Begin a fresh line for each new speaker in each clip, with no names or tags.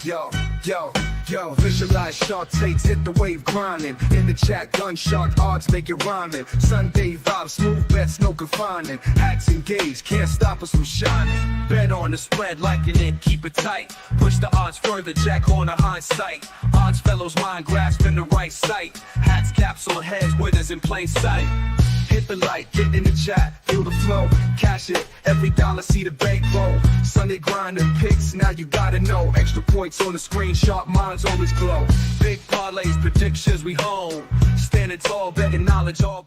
Yo, yo, yo, visualize shark takes, hit the wave grinding. In the chat, gun shark odds make it rhyming. Sunday vibes, smooth bets, no confining. Hats engaged, can't stop us from shining. Bet on the spread, liking it, keep it tight. Push the odds further, jack on the hindsight. Odds fellows mind grasping the right sight. Hats, caps on heads, winners in plain sight. Hit the light, get in the chat, feel the flow, cash it, every dollar see the bankroll. Sunday grind and picks, now you gotta know. Extra points on the screen, sharp minds always glow. Big parlays, predictions we home. Standing tall, betting knowledge all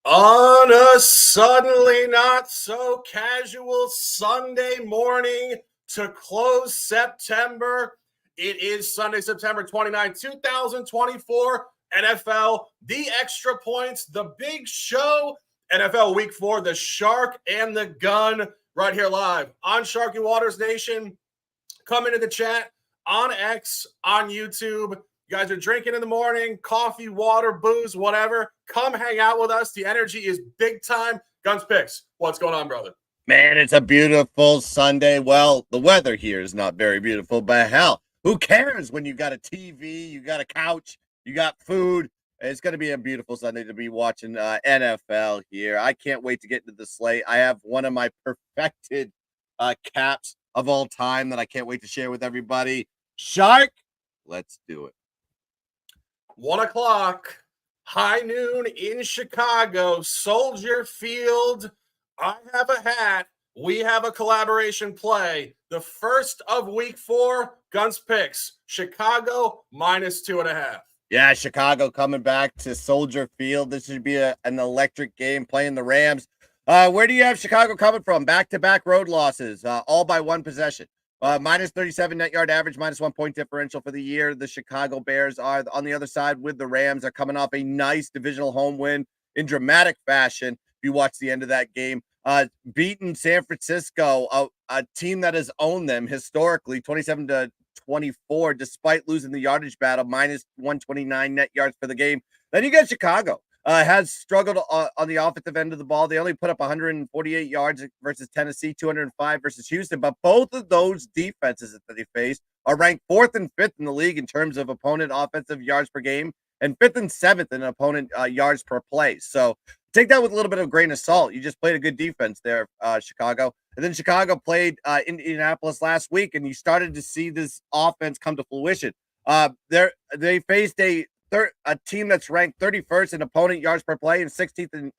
On a suddenly not so casual Sunday morning to close September, it is Sunday, September 29, 2024. NFL, the extra points, the big show, NFL Week 4, the Shark and the Gun, right here live on Sharky Waters Nation. Come into the chat on X, on YouTube. You guys are drinking in the morning, coffee, water, booze, whatever. Come hang out with us. The energy is big time. Guns Picks, what's going on, brother?
Man, it's a beautiful Sunday. Well, the weather here is not very beautiful, but hell, who cares when you got a TV, you got a couch, you got food. It's going to be a beautiful Sunday to be watching NFL here. I can't wait to get into the slate. I have one of my perfected caps of all time that I can't wait to share with everybody. Shark, let's do it.
1 o'clock, high noon in Chicago, Soldier Field. I have a hat. We have a collaboration play. The first of week 4, Guns Picks. Chicago -2.5.
Yeah, Chicago coming back to Soldier Field. This should be an electric game playing the Rams. Where do you have Chicago coming from? Back-to-back road losses, all by one possession. -37 net yard average, -1 point differential for the year. The Chicago Bears are on the other side with the Rams. Are coming off a nice divisional home win in dramatic fashion. If you watch the end of that game, beating San Francisco, a team that has owned them historically, 27-24, despite losing the yardage battle, -129 net yards for the game. Then you get Chicago. Has struggled on the offensive end of the ball. They only put up 148 yards versus Tennessee, 205 versus Houston. But both of those defenses that they face are ranked 4th and 5th in the league in terms of opponent offensive yards per game and 5th and 7th in opponent yards per play. So take that with a little bit of grain of salt. You just played a good defense there, Chicago. And then Chicago played Indianapolis last week, and you started to see this offense come to fruition. They faced a team that's ranked 31st in opponent yards per play and 16th in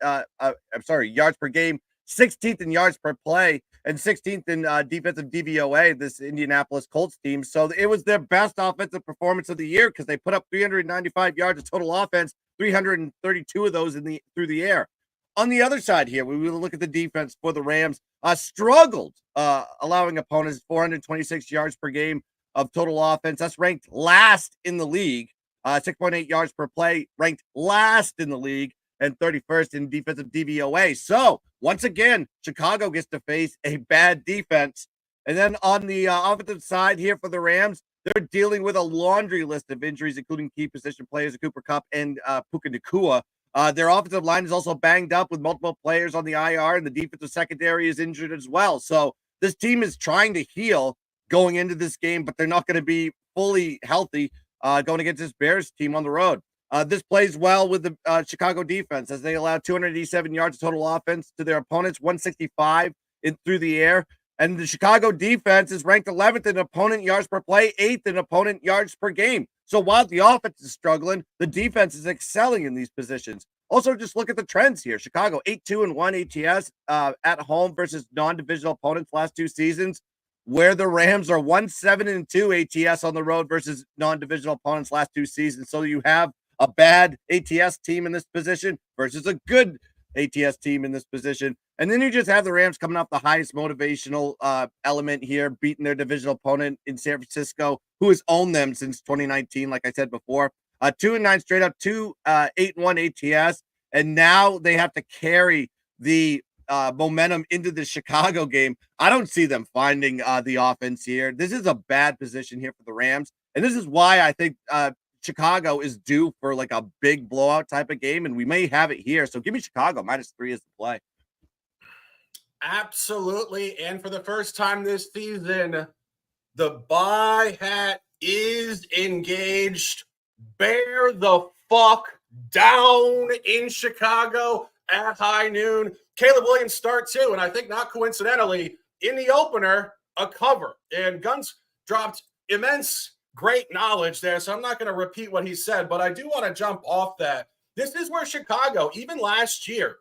yards per game, 16th in yards per play, and 16th in defensive DVOA, this Indianapolis Colts team. So it was their best offensive performance of the year because they put up 395 yards of total offense, 332 of those through the air. On the other side here, we will look at the defense for the Rams. Struggled allowing opponents 426 yards per game of total offense. That's ranked last in the league. 6.8 yards per play, ranked last in the league, and 31st in defensive DVOA. So, once again, Chicago gets to face a bad defense. And then on the offensive side here for the Rams, they're dealing with a laundry list of injuries, including key position players, Cooper Kupp and Puka Nacua. Their offensive line is also banged up with multiple players on the IR, and the defensive secondary is injured as well. So, this team is trying to heal going into this game, but they're not going to be fully healthy going against this Bears team on the road. This plays well with the Chicago defense as they allow 287 yards of total offense to their opponents, 165 through the air. And the Chicago defense is ranked 11th in opponent yards per play, 8th in opponent yards per game. So while the offense is struggling, the defense is excelling in these positions. Also, just look at the trends here. Chicago 8-2-1 ATS at home versus non-divisional opponents last 2 seasons, where the Rams are 1-7-2 ATS on the road versus non-divisional opponents last 2 seasons. So you have a bad ATS team in this position versus a good ATS team in this position. And then you just have the Rams coming off the highest motivational element here, beating their divisional opponent in San Francisco, who has owned them since 2019, like I said before. 2-9 straight up, 8-1 ATS. And now they have to carry the momentum into the Chicago game. I don't see them finding the offense here. This is a bad position here for the Rams. And this is why I think Chicago is due for like a big blowout type of game. And we may have it here. So give me Chicago -3 as the play.
Absolutely. And for the first time this season, The buy hat is engaged. Bear the fuck down in Chicago at high noon. Caleb Williams start too, and I think not coincidentally, in the opener, a cover. And Guns dropped immense great knowledge there, so I'm not going to repeat what he said, but I do want to jump off that. This is where Chicago, even last year,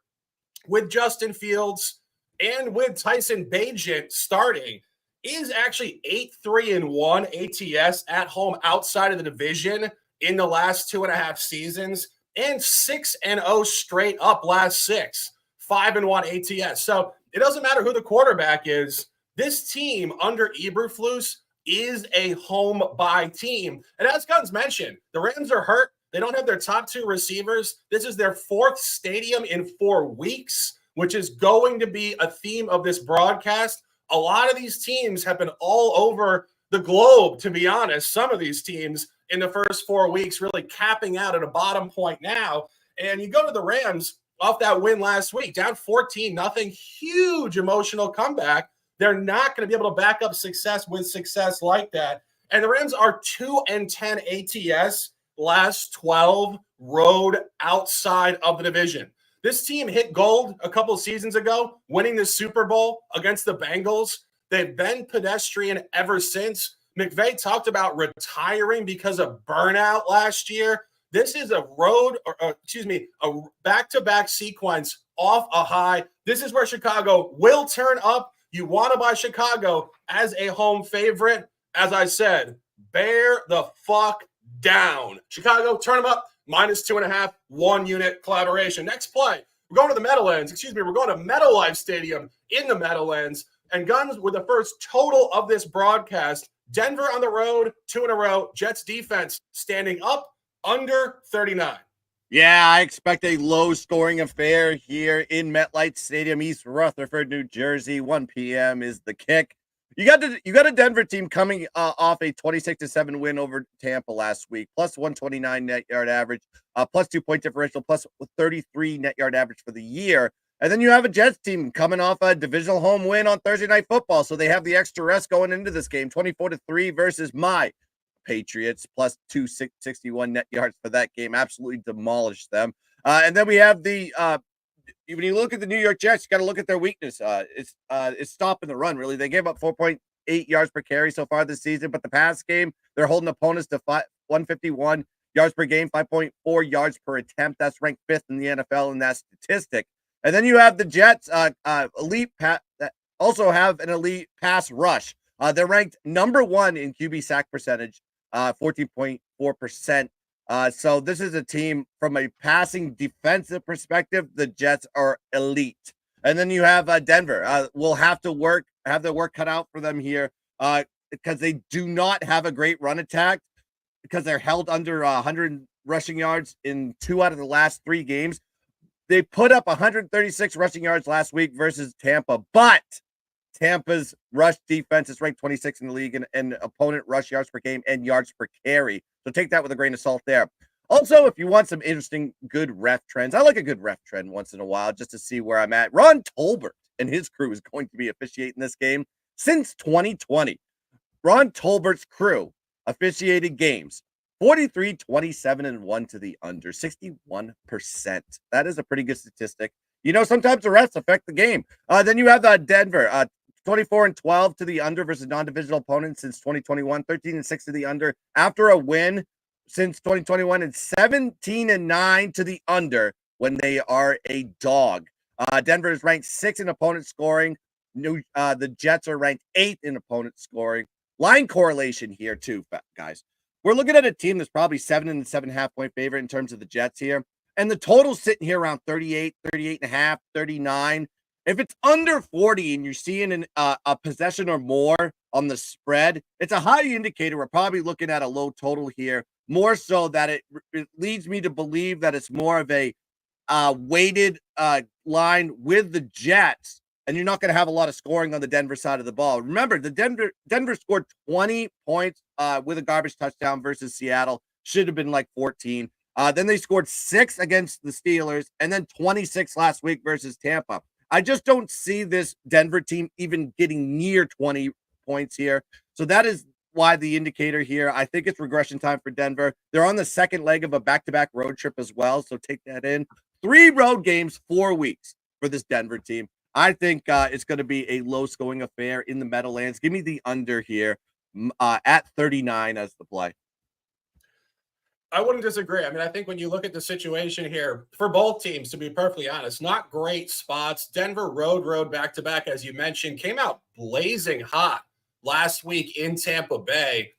with Justin Fields and with Tyson Bagent starting, is actually 8-3-1 ATS at home outside of the division in the last 2.5 seasons, and 6-0 straight up last 6, 5-1 ATS. So it doesn't matter who the quarterback is. This team under Eberflus is a home bye team. And as Guns mentioned, the Rams are hurt. They don't have their top 2 receivers. This is their 4th stadium in 4 weeks, which is going to be a theme of this broadcast. A lot of these teams have been all over the globe, to be honest. Some of these teams in the first 4 weeks really capping out at a bottom point now. And you go to the Rams off that win last week, down 14-0, huge emotional comeback. They're not going to be able to back up success with success like that. And the Rams are 2-10 ATS last 12 road outside of the division. This team hit gold a couple seasons ago, winning the Super Bowl against the Bengals. They've been pedestrian ever since. McVay talked about retiring because of burnout last year. This is a a back-to-back sequence off a high. This is where Chicago will turn up. You want to buy Chicago as a home favorite. As I said, bear the fuck down. Chicago, turn them up. -2.5, 1 unit collaboration. Next play. We're going to the Meadowlands. We're going to MetLife Stadium in the Meadowlands. And Guns with the first total of this broadcast. Denver on the road, 2 in a row. Jets defense standing up under 39.
Yeah, I expect a low-scoring affair here in MetLife Stadium, East Rutherford, New Jersey. 1 p.m. is the kick. You got a Denver team coming off a 26-7 win over Tampa last week, plus 129 net yard average, plus 2-point differential, plus 33 net yard average for the year. And then you have a Jets team coming off a divisional home win on Thursday Night Football, so they have the extra rest going into this game, 24-3 versus my Patriots, plus 261 net yards for that game. Absolutely demolished them. And then we have the when you look at the New York Jets, you got to look at their weakness. It's stopping the run, really. They gave up 4.8 yards per carry so far this season, but the pass game, they're holding opponents to 151 yards per game, 5.4 yards per attempt. That's ranked 5th in the NFL in that statistic. And then you have the Jets, elite that also have an elite pass rush. They're ranked number 1 in QB sack percentage, 14.4%. So this is a team from a passing defensive perspective. The Jets are elite. And then you have Denver. Will have their work cut out for them here because they do not have a great run attack because they're held under 100 rushing yards in 2 out of the last 3 games. They put up 136 rushing yards last week versus Tampa, but Tampa's rush defense is ranked 26 in the league and opponent rush yards per game and yards per carry. So take that with a grain of salt there. Also, if you want some interesting, good ref trends, I like a good ref trend once in a while just to see where I'm at. Ron Tolbert and his crew is going to be officiating this game since 2020. Ron Tolbert's crew officiated games 43, 27, and 1 to the under, 61%. That is a pretty good statistic. You know, sometimes the refs affect the game. Then you have Denver, 24 and 12 to the under versus non-divisional opponents since 2021, 13 and 6 to the under after a win since 2021, and 17 and 9 to the under when they are a dog. Denver is ranked 6th in opponent scoring. The Jets are ranked 8th in opponent scoring. Line correlation here too, guys. We're looking at a team that's probably 7 and 7.5 point favorite in terms of the Jets here. And the total's sitting here around 38, 38.5, 39. If it's under 40 and you're seeing a possession or more on the spread, it's a high indicator. We're probably looking at a low total here, more so that it leads me to believe that it's more of a weighted line with the Jets, and you're not going to have a lot of scoring on the Denver side of the ball. Remember, the Denver scored 20 points with a garbage touchdown versus Seattle. Should have been like 14. Then they scored 6 against the Steelers and then 26 last week versus Tampa. I just don't see this Denver team even getting near 20 points here. So that is why the indicator here. I think it's regression time for Denver. They're on the second leg of a back-to-back road trip as well, so take that in. 3 road games, 4 weeks for this Denver team. I think it's going to be a low-scoring affair in the Meadowlands. Give me the under here at 39 as the play.
I wouldn't disagree. I mean, I think when you look at the situation here for both teams, to be perfectly honest, not great spots. Denver road back-to-back, as you mentioned, came out blazing hot last week in Tampa Bay.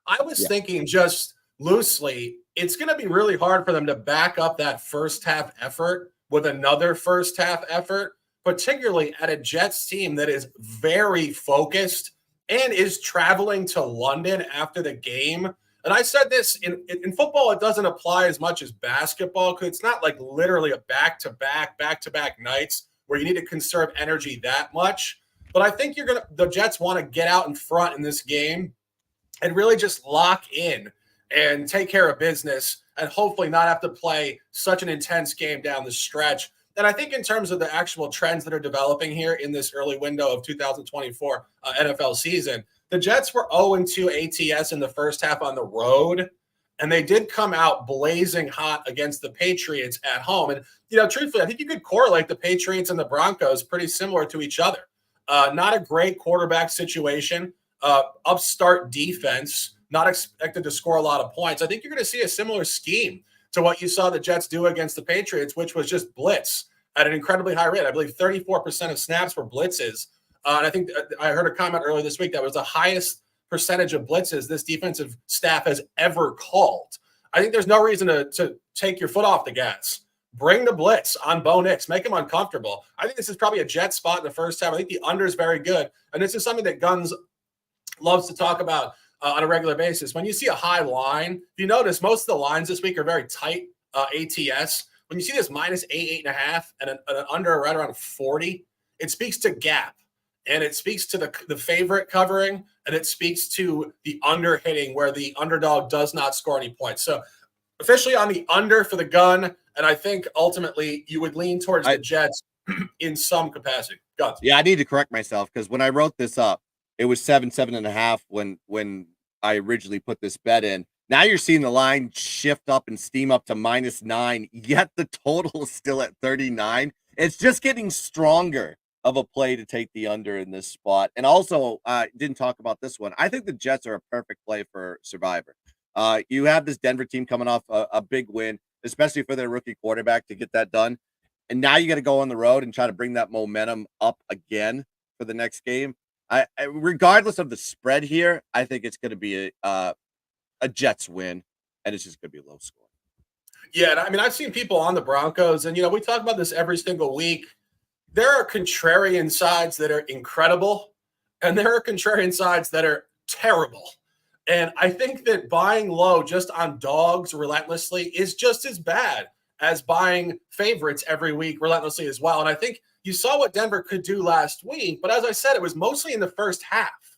I was thinking just loosely, it's going to be really hard for them to back up that first half effort with another first half effort, particularly at a Jets team that is very focused and is traveling to London after the game. And I said this in football, it doesn't apply as much as basketball because it's not like literally a back-to-back nights where you need to conserve energy that much. But I think the Jets want to get out in front in this game and really just lock in and take care of business and hopefully not have to play such an intense game down the stretch. And I think in terms of the actual trends that are developing here in this early window of 2024 NFL season, the Jets were 0-2 ATS in the first half on the road, and they did come out blazing hot against the Patriots at home. And, truthfully, I think you could correlate the Patriots and the Broncos pretty similar to each other. Not a great quarterback situation, upstart defense, not expected to score a lot of points. I think you're going to see a similar scheme to what you saw the Jets do against the Patriots, which was just blitz at an incredibly high rate. I believe 34% of snaps were blitzes. And I think I heard a comment earlier this week that was the highest percentage of blitzes this defensive staff has ever called. I think there's no reason to take your foot off the gas. Bring the blitz on Bo Nix. Make him uncomfortable. I think this is probably a Jet spot in the first half. I think the under is very good. And this is something that Guns loves to talk about on a regular basis. When you see a high line, if you notice, most of the lines this week are very tight ATS. When you see this -8, 8.5, and an under right around 40, it speaks to gap. And it speaks to the favorite covering, and it speaks to the under hitting where the underdog does not score any points. So officially on the under for the gun, and I think ultimately you would lean towards the Jets in some capacity. Guns.
Yeah, I need to correct myself because when I wrote this up, it was 7.5 when I originally put this bet in. Now you're seeing the line shift up and steam up to -9, yet the total is still at 39. It's just getting stronger of a play to take the under in this spot. And also, didn't talk about this one. I think the Jets are a perfect play for Survivor. You have this Denver team coming off a big win, especially for their rookie quarterback to get that done. And now you got to go on the road and try to bring that momentum up again for the next game. Regardless of the spread here, I think it's going to be a Jets win, and it's just going to be a low score.
Yeah, I mean, I've seen people on the Broncos, and, we talk about this every single week. There are contrarian sides that are incredible, and there are contrarian sides that are terrible. And I think that buying low just on dogs relentlessly is just as bad as buying favorites every week relentlessly as well. And I think you saw what Denver could do last week, but as I said, it was mostly in the first half.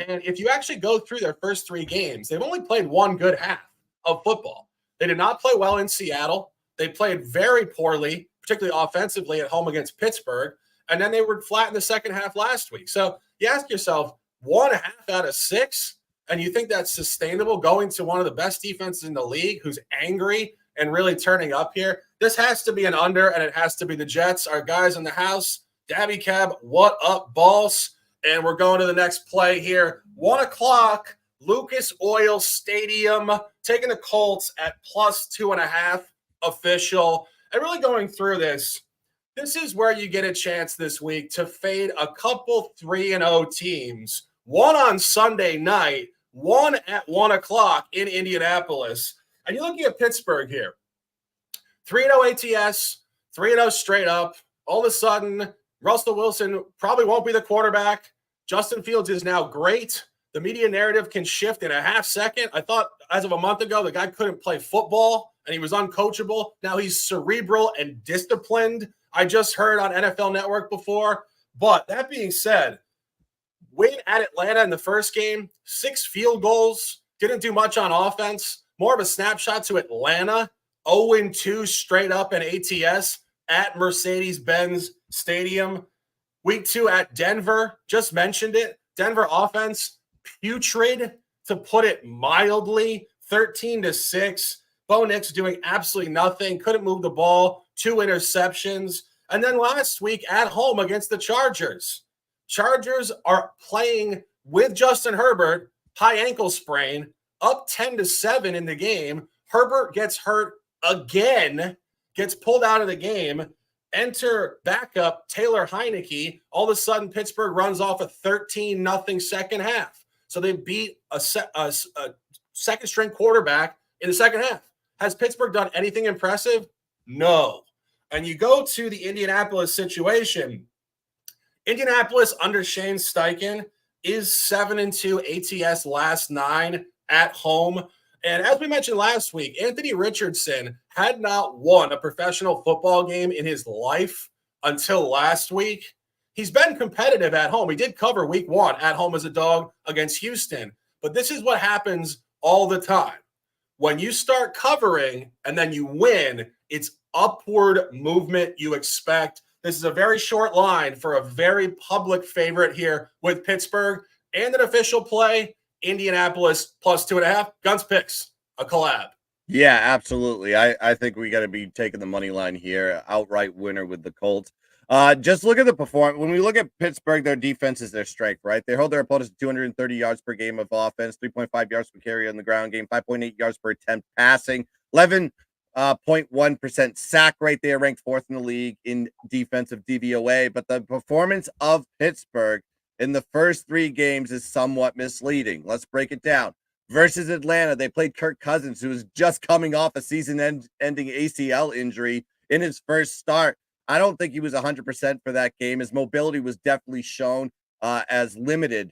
And if you actually go through their first 3 games, they've only played one good half of football. They did not play well in Seattle. They played very poorly, particularly offensively at home against Pittsburgh. And then they were flat in the second half last week. So you ask yourself, 1.5 out of 6, and you think that's sustainable going to one of the best defenses in the league who's angry and really turning up here? This has to be an under, and it has to be the Jets. Our guys in the house, Dabby Cab, what up, boss? And we're going to the next play here. 1 o'clock, Lucas Oil Stadium, taking the Colts at +2.5 official. And really going through this is where you get a chance this week to fade a couple 3-0 teams. One on Sunday night, one at 1 o'clock in Indianapolis. And you're looking at Pittsburgh here. 3-0 ATS, 3-0 straight up. All of a sudden, Russell Wilson probably won't be the quarterback. Justin Fields is now great. The media narrative can shift in a half second. I thought as of a month ago, the guy couldn't play football and he was uncoachable. Now he's cerebral and disciplined. I just heard on NFL Network before. But that being said, win at Atlanta in the first game, 6 field goals, didn't do much on offense. More of a snapshot to Atlanta, 0-2 straight up in ATS at Mercedes-Benz Stadium. Week 2 at Denver, just mentioned it, Denver offense, putrid, to put it mildly, 13-6. Bo Nix doing absolutely nothing, couldn't move the ball, 2 interceptions. And then last week at home against the Chargers. Chargers are playing with Justin Herbert, high ankle sprain, up 10-7 in the game. Herbert gets hurt again, gets pulled out of the game. Enter backup Taylor Heineke. All of a sudden, Pittsburgh runs off a 13-0 second half. So they beat a second-string quarterback in the second half. Has Pittsburgh done anything impressive? No. And you go to the Indianapolis situation. Indianapolis under Shane Steichen is 7-2 ATS last 9 at home. And as we mentioned last week, Anthony Richardson had not won a professional football game in his life until last week. He's been competitive at home. He did cover week 1 at home as a dog against Houston. But this is what happens all the time. When you start covering and then you win, it's upward movement you expect. This is a very short line for a very public favorite here with Pittsburgh, and an official play, Indianapolis +2.5. Guns picks, a collab.
Yeah, absolutely. I think we got to be taking the money line here. Outright winner with the Colts. Just look at the performance. When we look at Pittsburgh, their defense is their strength, right? They hold their opponents to 230 yards per game of offense, 3.5 yards per carry on the ground game, 5.8 yards per attempt passing, 11.1% sack rate. They are ranked 4th in the league in defensive DVOA. But the performance of Pittsburgh in the first 3 games is somewhat misleading. Let's break it down. Versus Atlanta, they played Kirk Cousins, who was just coming off a season-ending ACL injury in his first start. I don't think he was 100% for that game. His mobility was definitely shown as limited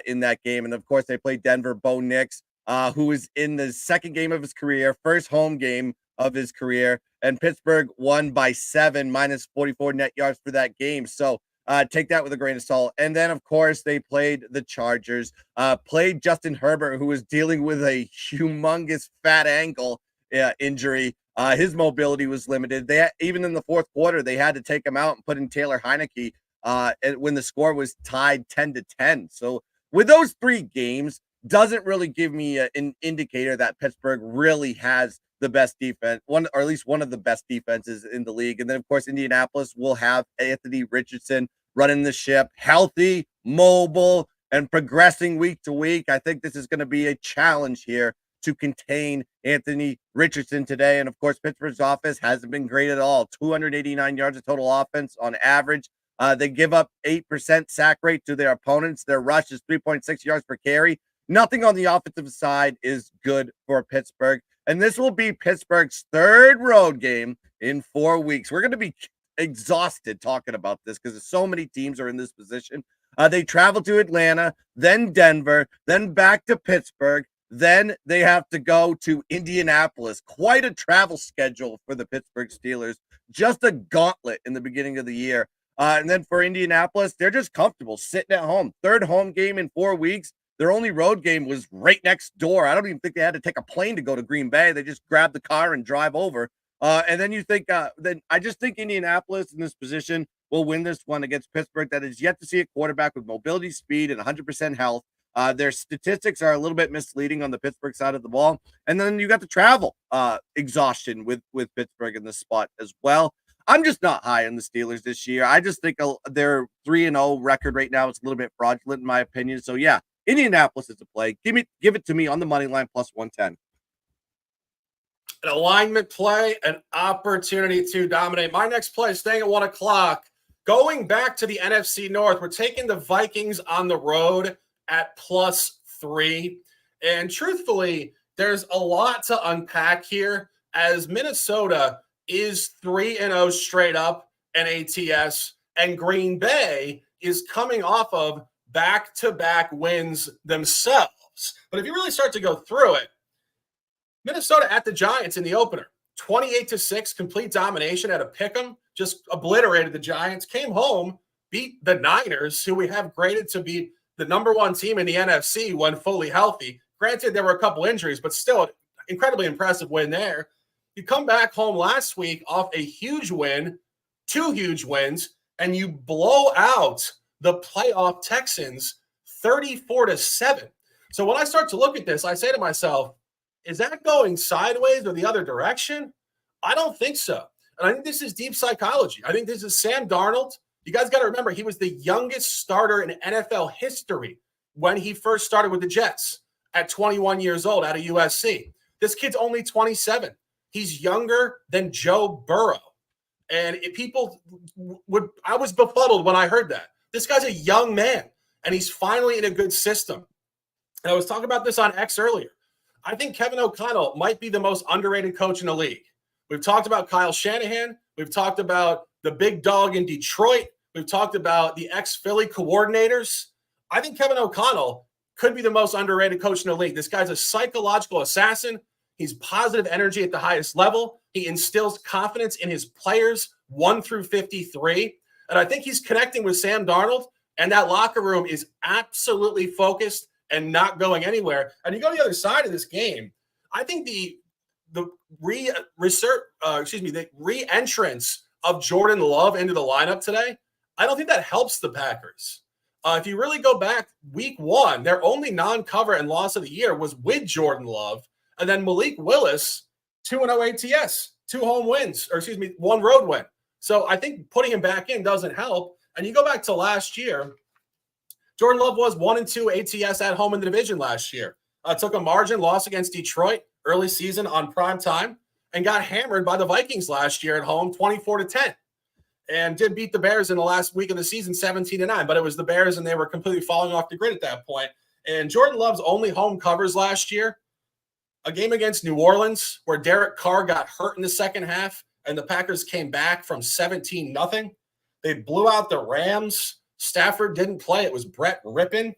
in that game. And, of course, they played Denver. Bo Nix, who is in the second game of his career, first home game of his career. And Pittsburgh won by 7, minus 44 net yards for that game. So take that with a grain of salt. And then, of course, they played the Chargers, played Justin Herbert, who was dealing with a humongous fat ankle injury. His mobility was limited. Even in the fourth quarter, they had to take him out and put in Taylor Heineke when the score was tied 10-10. So with those 3 games, doesn't really give me an indicator that Pittsburgh really has the best defense, or at least one of the best defenses in the league. And then, of course, Indianapolis will have Anthony Richardson running the ship, healthy, mobile, and progressing week to week. I think this is going to be a challenge here to contain Anthony Richardson today. And, of course, Pittsburgh's offense hasn't been great at all. 289 yards of total offense on average. They give up 8% sack rate to their opponents. Their rush is 3.6 yards per carry. Nothing on the offensive side is good for Pittsburgh. And this will be Pittsburgh's 3rd road game in 4 weeks. We're going to be exhausted talking about this because so many teams are in this position. They travel to Atlanta, then Denver, then back to Pittsburgh. Then they have to go to Indianapolis. Quite a travel schedule for the Pittsburgh Steelers. Just a gauntlet in the beginning of the year. And then for Indianapolis, they're just comfortable sitting at home. 3rd home game in 4 weeks. Their only road game was right next door. I don't even think they had to take a plane to go to Green Bay. They just grabbed the car and drive over. And then you think, then I just think Indianapolis in this position will win this one against Pittsburgh that is yet to see a quarterback with mobility, speed, and 100% health. Their statistics are a little bit misleading on the Pittsburgh side of the ball. And then you got the travel exhaustion with Pittsburgh in this spot as well. I'm just not high on the Steelers this year. I just think their 3-0 record right now is a little bit fraudulent in my opinion. So yeah, Indianapolis is a play. Give it to me on the money line +110.
An alignment play, an opportunity to dominate. My next play is staying at 1 o'clock. Going back to the NFC North, we're taking the Vikings on the road at +3. And truthfully, there's a lot to unpack here as Minnesota is 3-0 straight up and ATS, and Green Bay is coming off of back-to-back wins themselves. But if you really start to go through it, Minnesota at the Giants in the opener, 28-6, complete domination at a pick'em, just obliterated the Giants, came home, beat the Niners, who we have graded to be the #1 team in the NFC when fully healthy. Granted, there were a couple injuries, but still incredibly impressive win there. You come back home last week off a huge win, 2 huge wins, and you blow out the playoff Texans 34-7. So when I start to look at this, I say to myself, is that going sideways or the other direction? I don't think so. And I think this is deep psychology. I think this is Sam Darnold. You guys got to remember, he was the youngest starter in NFL history when he first started with the Jets at 21 years old out of USC. This kid's only 27. He's younger than Joe Burrow. And I was befuddled when I heard that. This guy's a young man, and he's finally in a good system. And I was talking about this on X earlier. I think Kevin O'Connell might be the most underrated coach in the league. We've talked about Kyle Shanahan. We've talked about the big dog in Detroit. We've talked about the ex-Philly coordinators. I think Kevin O'Connell could be the most underrated coach in the league. This guy's a psychological assassin. He's positive energy at the highest level. He instills confidence in his players 1 through 53. And I think he's connecting with Sam Darnold, and that locker room is absolutely focused and not going anywhere. And you go to the other side of this game, I think the re-entrance of Jordan Love into the lineup today, I don't think that helps the Packers. If you really go back, week 1, their only non-cover and loss of the year was with Jordan Love. And then Malik Willis, 2-0 ATS, 2 home wins, 1 road win. So I think putting him back in doesn't help. And you go back to last year, Jordan Love was 1-2 ATS at home in the division last year. Took a margin loss against Detroit early season on prime time and got hammered by the Vikings last year at home 24-10. And did beat the Bears in the last week of the season 17-9, but it was the Bears and they were completely falling off the grid at that point. And Jordan Love's only home covers last year, a game against New Orleans where Derek Carr got hurt in the second half and the Packers came back from 17-0. They blew out the Rams. Stafford didn't play. It was Brett Rippon.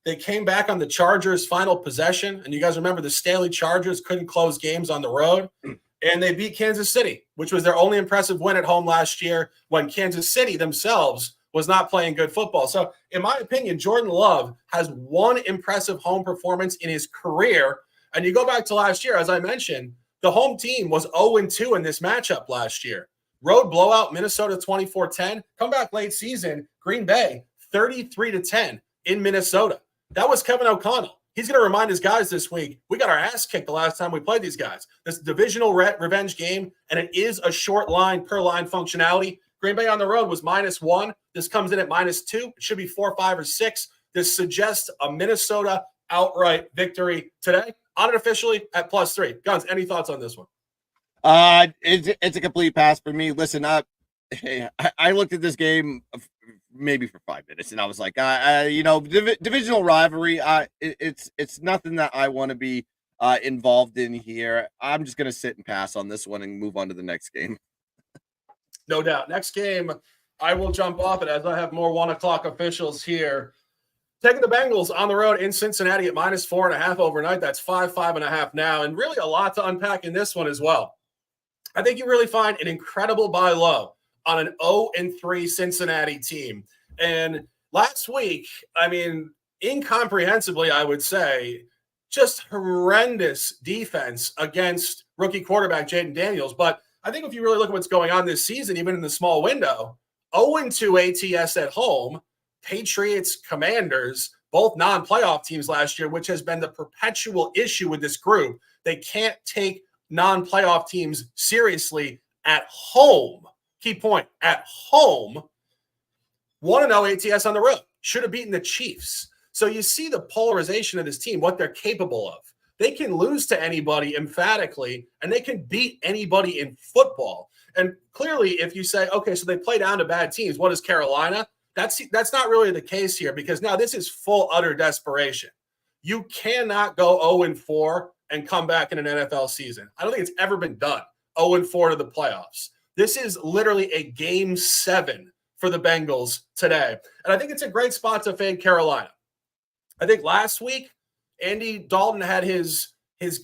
They came back on the Chargers' final possession. And you guys remember the Staley Chargers couldn't close games on the road. And they beat Kansas City, which was their only impressive win at home last year when Kansas City themselves was not playing good football. So in my opinion, Jordan Love has one impressive home performance in his career. And you go back to last year, as I mentioned, the home team was 0-2 in this matchup last year. Road blowout, Minnesota 24-10. Come back late season, Green Bay 33-10 in Minnesota. That was Kevin O'Connell. He's going to remind his guys this week, we got our ass kicked the last time we played these guys. This divisional revenge game, and it is a short line per line functionality. Green Bay on the road was -1. This comes in at -2. It should be 4, 5, or 6. This suggests a Minnesota outright victory today. Unofficially at +3. Guns, any thoughts on this one?
It's a complete pass for me. Listen, I looked at this game maybe for 5 minutes, and I was like, divisional rivalry. It's nothing that I want to be involved in here. I'm just gonna sit and pass on this one and move on to the next game.
No doubt. Next game, I will jump off it as I have more 1 o'clock officials here. Taking the Bengals on the road in Cincinnati at -4.5 overnight. That's 5.5 now, and really a lot to unpack in this one as well. I think you really find an incredible buy low on an 0-3 Cincinnati team. And last week, I mean, incomprehensibly, I would say, just horrendous defense against rookie quarterback Jaden Daniels. But I think if you really look at what's going on this season, even in the small window, 0-2 ATS at home, Patriots, Commanders, both non-playoff teams last year, which has been the perpetual issue with this group. They can't take non-playoff teams seriously at home. Key point, at home, 1-0 ATS on the road. Should have beaten the Chiefs. So you see the polarization of this team, what they're capable of. They can lose to anybody emphatically, and they can beat anybody in football. And clearly, if you say, okay, so they play down to bad teams, what is Carolina? That's not really the case here, because now this is full, utter desperation. You cannot go 0-4 and come back in an NFL season. I don't think it's ever been done, 0-4 to the playoffs. This is literally a game 7 for the Bengals today. And I think it's a great spot to fade Carolina. I think last week, Andy Dalton had his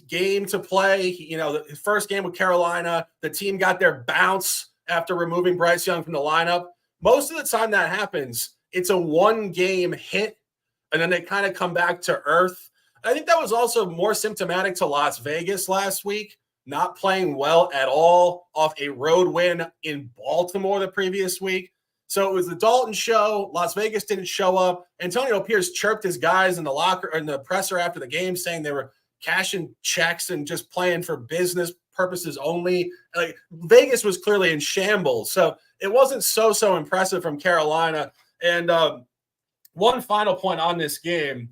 game to play. His first game with Carolina, the team got their bounce after removing Bryce Young from the lineup. Most of the time that happens, it's a one-game hit, and then they kind of come back to earth. I think that was also more symptomatic to Las Vegas last week, not playing well at all off a road win in Baltimore the previous week. So it was the Dalton show. Las Vegas didn't show up. Antonio Pierce chirped his guys in the locker in the presser after the game, saying they were cashing checks and just playing for business purposes only. Like, Vegas was clearly in shambles. So it wasn't so impressive from Carolina. And one final point on this game,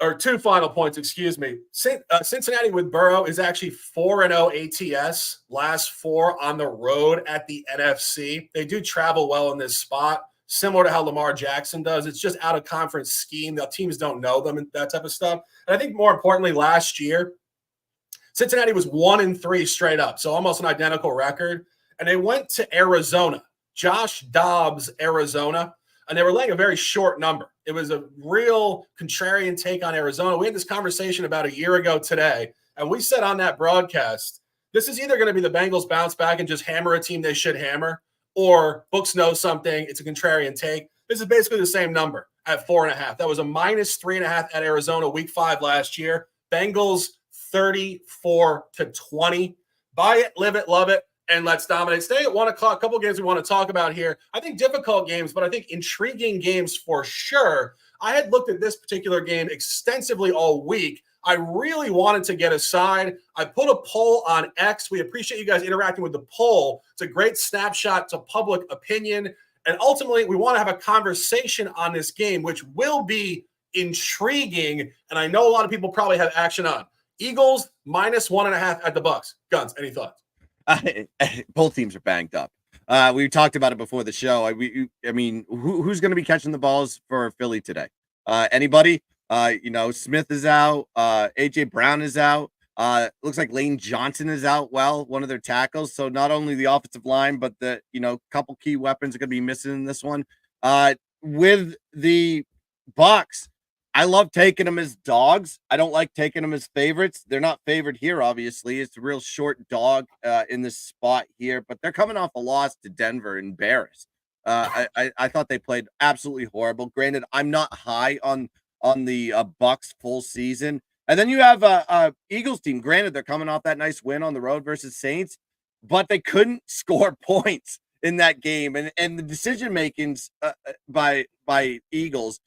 or two final points, excuse me. Cincinnati with Burrow is actually 4-0 ATS, last 4 on the road at the NFC. They do travel well in this spot, similar to how Lamar Jackson does. It's just out of conference scheme. The teams don't know them and that type of stuff. And I think more importantly, last year, Cincinnati was 1-3 straight up, so almost an identical record. And they went to Arizona, Josh Dobbs, Arizona, and they were laying a very short number. It was a real contrarian take on Arizona. We had this conversation about a year ago today, and we said on that broadcast, this is either going to be the Bengals bounce back and just hammer a team they should hammer, or books know something. It's a contrarian take. This is basically the same number at 4.5. That was a -3.5 at Arizona week 5 last year. Bengals 34-20. Buy it, live it, love it, and let's dominate. Stay at 1 o'clock. A couple games we want to talk about here. I think difficult games, but I think intriguing games for sure. I had looked at this particular game extensively all week. I really wanted to get a side. I put a poll on X. We appreciate you guys interacting with the poll. It's a great snapshot to public opinion. And ultimately, we want to have a conversation on this game, which will be intriguing. And I know a lot of people probably have action on. Eagles -1.5 at the Bucks. Guns, any thoughts?
Both teams are banged up. We talked about it before the show. I mean, who's going to be catching the balls for Philly today? Anybody? Smith is out. AJ Brown is out. Looks like Lane Johnson is out. Well, one of their tackles. So not only the offensive line, but the couple key weapons are going to be missing in this one. With the Bucks, I love taking them as dogs. I don't like taking them as favorites. They're not favored here, obviously. It's a real short dog in this spot here, but they're coming off a loss to Denver, embarrassed. I thought they played absolutely horrible. Granted, I'm not high on the Bucks full season. And then you have a Eagles team. Granted, they're coming off that nice win on the road versus Saints, but they couldn't score points in that game. And the decision makings by Eagles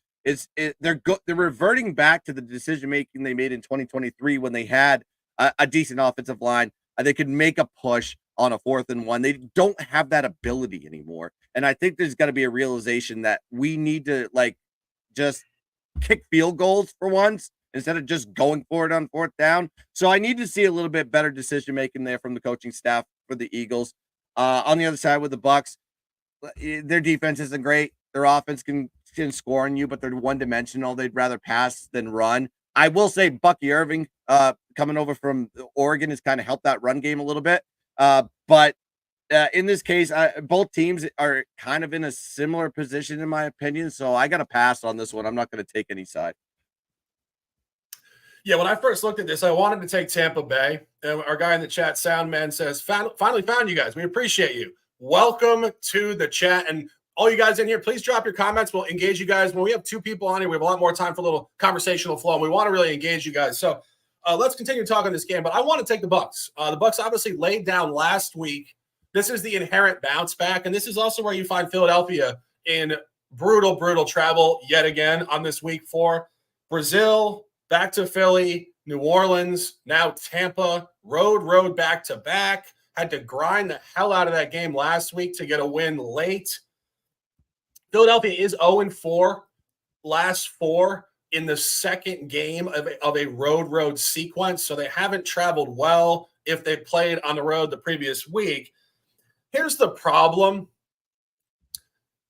they're reverting back to the decision making they made in 2023 when they had a decent offensive line. They could make a push on a 4th and 1. They don't have that ability anymore. And I think there's got to be a realization that we need to just kick field goals for once instead of just going for it on 4th down. So I need to see a little bit better decision making there from the coaching staff for the Eagles. On the other side with the Bucks, their defense isn't great. Their offense can score on you, but they're one-dimensional. They'd rather pass than run. I will say Bucky Irving coming over from Oregon has kind of helped that run game a little bit. But in this case, both teams are kind of in a similar position, in my opinion. So I got to pass on this one. I'm not going to take any side.
Yeah, when I first looked at this, I wanted to take Tampa Bay. And our guy in the chat, Soundman, says, finally found you guys. We appreciate you. Welcome to the chat. And all you guys in here, please drop your comments. We'll engage you guys. When we have 2 people on here, we have a lot more time for a little conversational flow, and we want to really engage you guys. So let's continue talking this game. But I want to take the Bucks. The Bucks obviously laid down last week. This is the inherent bounce back, and this is also where you find Philadelphia in brutal travel yet again on this week 4. Brazil, back to Philly, New Orleans, now Tampa, road back-to-back. Had to grind the hell out of that game last week to get a win late. Philadelphia is 0-4, last 4 in the second game of a road sequence, so they haven't traveled well if they played on the road the previous week. Here's the problem.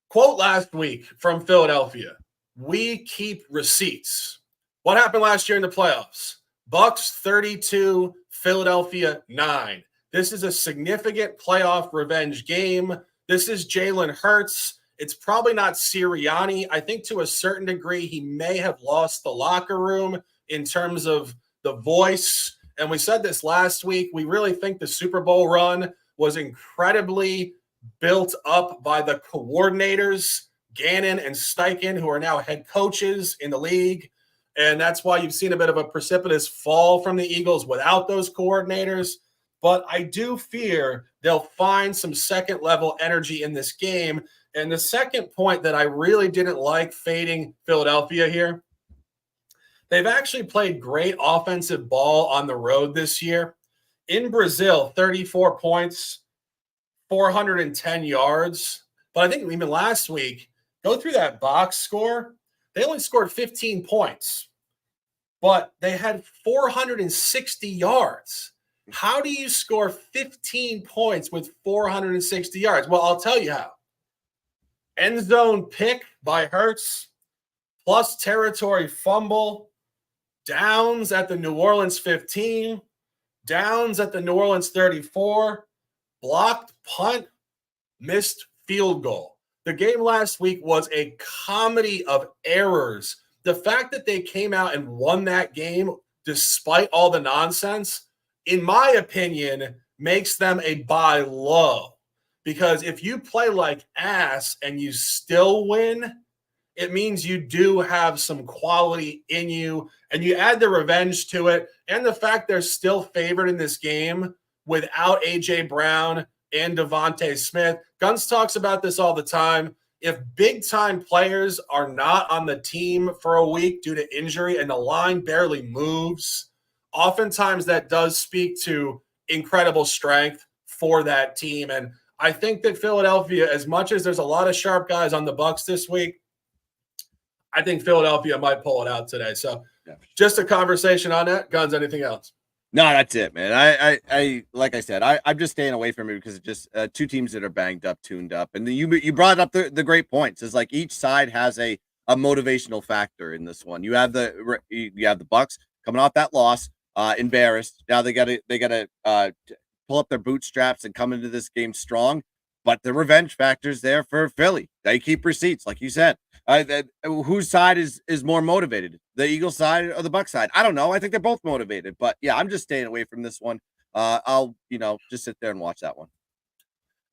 Quote last week from Philadelphia, "We keep receipts." What happened last year in the playoffs? Bucks 32, Philadelphia 9. This is a significant playoff revenge game. This is Jalen Hurts. It's probably not Sirianni. I think to a certain degree, he may have lost the locker room in terms of the voice. And we said this last week. We really think the Super Bowl run was incredibly built up by the coordinators, Gannon and Steichen, who are now head coaches in the league. And that's why you've seen a bit of a precipitous fall from the Eagles without those coordinators. but I do fear they'll find some second level energy in this game. And the second point that I really didn't like fading Philadelphia here, they've actually played great offensive ball on the road this year. In Brazil, 34 points, 410 yards. But I think even last week, go through that box score, they only scored 15 points, but they had 460 yards. How do you score 15 points with 460 yards? Well, I'll tell you how. End zone pick by Hurts, plus territory fumble, downs at the New Orleans 15, downs at the New Orleans 34, blocked punt, missed field goal. The game last week was a comedy of errors. The fact that they came out and won that game despite all the nonsense, in my opinion, makes them a buy low. Because if you play like ass and you still win, it means you do have some quality in you, and you add the revenge to it, and the fact they're still favored in this game without A.J. Brown and Devontae Smith. Guns talks about this all the time. If big-time players are not on the team for a week due to injury and the line barely moves, oftentimes that does speak to incredible strength for that team. And I think that Philadelphia, as much as there's a lot of sharp guys on the Bucs this week, I think Philadelphia might pull it out today. So just a conversation on that. Guns, anything else?
No, that's it, man. I like I said, I'm just staying away from it because it's just two teams that are banged up, tuned up. And you brought up the great points. It's like each side has a motivational factor in this one. You have the Bucs coming off that loss, embarrassed. Now they gotta pull up their bootstraps and come into this game strong. But the revenge factor's there for Philly. They keep receipts, like you said. Whose side is more motivated? The Eagles side or the Bucs side? I don't know. I think they're both motivated. But yeah, I'm just staying away from this one. I'll just sit there and watch that one.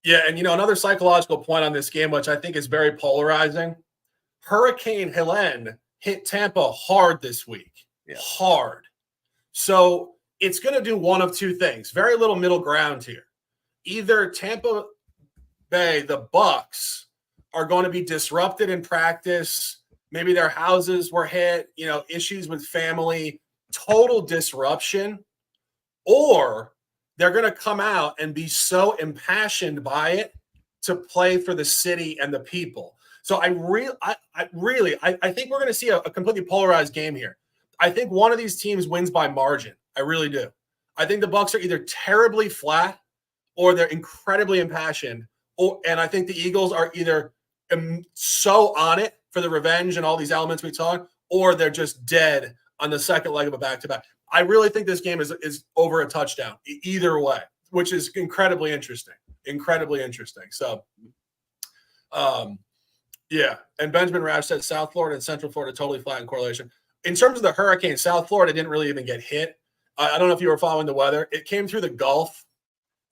Yeah, and another psychological point on this game, which I think is very polarizing. Hurricane Helene hit Tampa hard this week. Yeah. Hard. So it's going to do one of two things. Very little middle ground here. Either Tampa Bay, the Bucs, are going to be disrupted in practice. Maybe their houses were hit, issues with family, total disruption. Or they're going to come out and be so impassioned by it to play for the city and the people. So I think we're going to see a completely polarized game here. I think one of these teams wins by margin. I really do. I think the Bucs are either terribly flat or they're incredibly impassioned. And I think the Eagles are either so on it for the revenge and all these elements we talk, or they're just dead on the second leg of a back-to-back. I really think this game is over a touchdown either way, which is incredibly interesting. So, yeah. And Benjamin Rash said South Florida and Central Florida totally flat in correlation. In terms of the hurricane, South Florida didn't really even get hit. I don't know if you were following the weather. It came through the Gulf,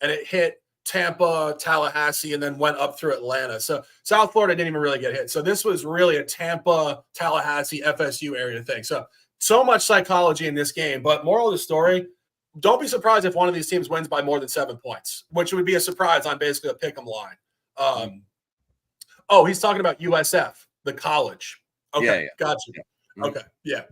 and it hit Tampa, Tallahassee, and then went up through Atlanta. So South Florida didn't even really get hit. So this was really a Tampa, Tallahassee, FSU area thing. So much psychology in this game. But moral of the story, don't be surprised if one of these teams wins by more than 7 points, which would be a surprise on basically a pick'em line. He's talking about USF, the college. Okay, gotcha. Yeah. Okay, yeah.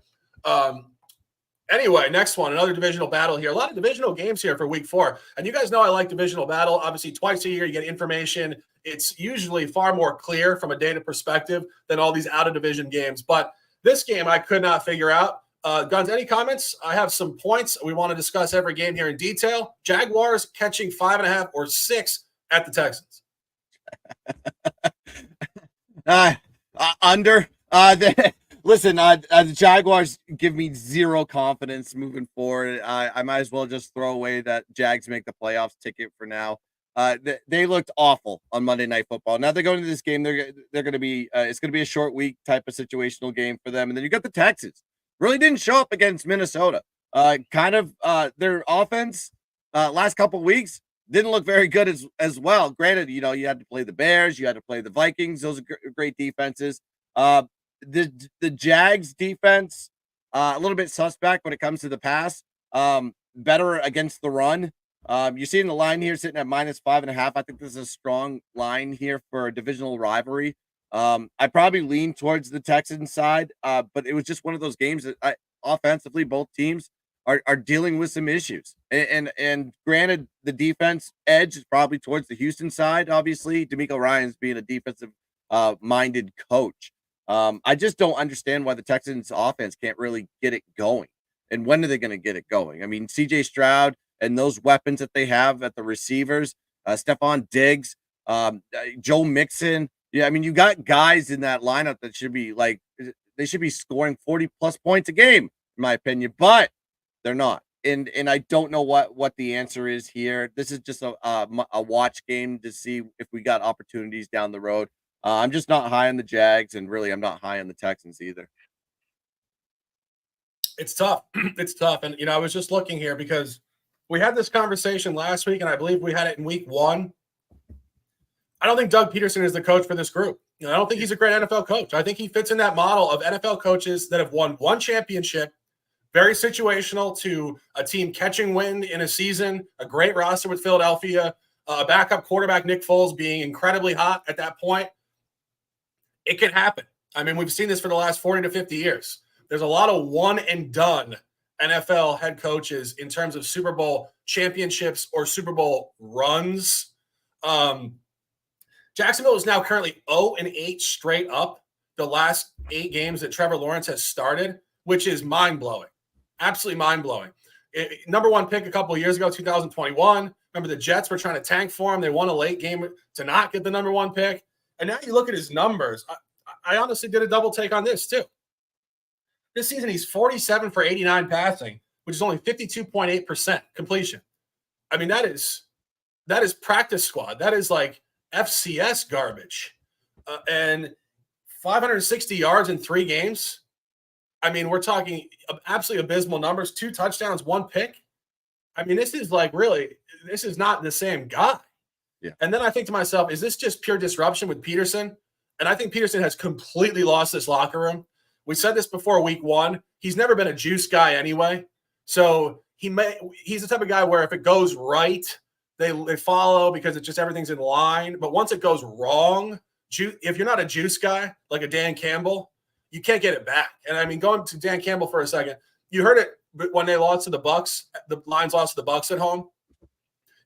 Anyway, next one, another divisional battle here. A lot of divisional games here for week 4. And you guys know I like divisional battle. Obviously, twice a year you get information. It's usually far more clear from a data perspective than all these out-of-division games. But this game I could not figure out. Guns, any comments? I have some points. We want to discuss every game here in detail. Jaguars catching 5.5 or 6 at the Texans.
Under. Listen, the Jaguars give me zero confidence moving forward. I might as well just throw away that Jags make the playoffs ticket for now. They looked awful on Monday Night Football. Now they're going to this game. They're going to be it's going to be a short week type of situational game for them. And then you got the Texans. Really didn't show up against Minnesota. Their offense last couple weeks didn't look very good as well. Granted, you had to play the Bears, you had to play the Vikings. Those are great defenses. The Jags defense, a little bit suspect when it comes to the pass, better against the run. You're seeing the line here sitting at -5.5. I think this is a strong line here for a divisional rivalry. I probably lean towards the Texans side, but it was just one of those games that offensively both teams are dealing with some issues. And granted, the defense edge is probably towards the Houston side. Obviously, D'Amico Ryan's being a defensive minded coach. I just don't understand why the Texans offense can't really get it going. And when are they going to get it going? I mean, CJ Stroud and those weapons that they have at the receivers, Stephon Diggs, Joe Mixon. Yeah, I mean, you got guys in that lineup that should be they should be scoring 40 plus points a game, in my opinion, but they're not. And I don't know what the answer is here. This is just a watch game to see if we got opportunities down the road. I'm just not high on the Jags, and really, I'm not high on the Texans either.
It's tough. It's tough. And, I was just looking here because we had this conversation last week, and I believe we had it in week 1. I don't think Doug Peterson is the coach for this group. I don't think he's a great NFL coach. I think he fits in that model of NFL coaches that have won one championship, very situational to a team catching wind in a season, a great roster with Philadelphia, a backup quarterback, Nick Foles, being incredibly hot at that point. It can happen. I mean, we've seen this for the last 40 to 50 years. There's a lot of one-and-done NFL head coaches in terms of Super Bowl championships or Super Bowl runs. Jacksonville is now currently 0-8 straight up the last 8 games that Trevor Lawrence has started, which is mind-blowing. Absolutely mind-blowing. Number 1 pick a couple of years ago, 2021. Remember the Jets were trying to tank for him. They won a late game to not get the number 1 pick. And now you look at his numbers. I honestly did a double take on this too. This season, he's 47 for 89 passing, which is only 52.8% completion. I mean, that is practice squad. That is like FCS garbage. And 560 yards in 3 games. I mean, we're talking absolutely abysmal numbers. 2 touchdowns, 1 pick. I mean, this is not the same guy.
Yeah.
And then I think to myself, is this just pure disruption with Peterson? And I think Peterson has completely lost this locker room. We said this before week 1. He's never been a juice guy anyway. So he's the type of guy where if it goes right, they follow because it's just everything's in line. But once it goes wrong, if you're not a juice guy like a Dan Campbell, you can't get it back. And I mean, going to Dan Campbell for a second, you heard it when they lost to the Bucs. The Lions lost to the Bucs at home. It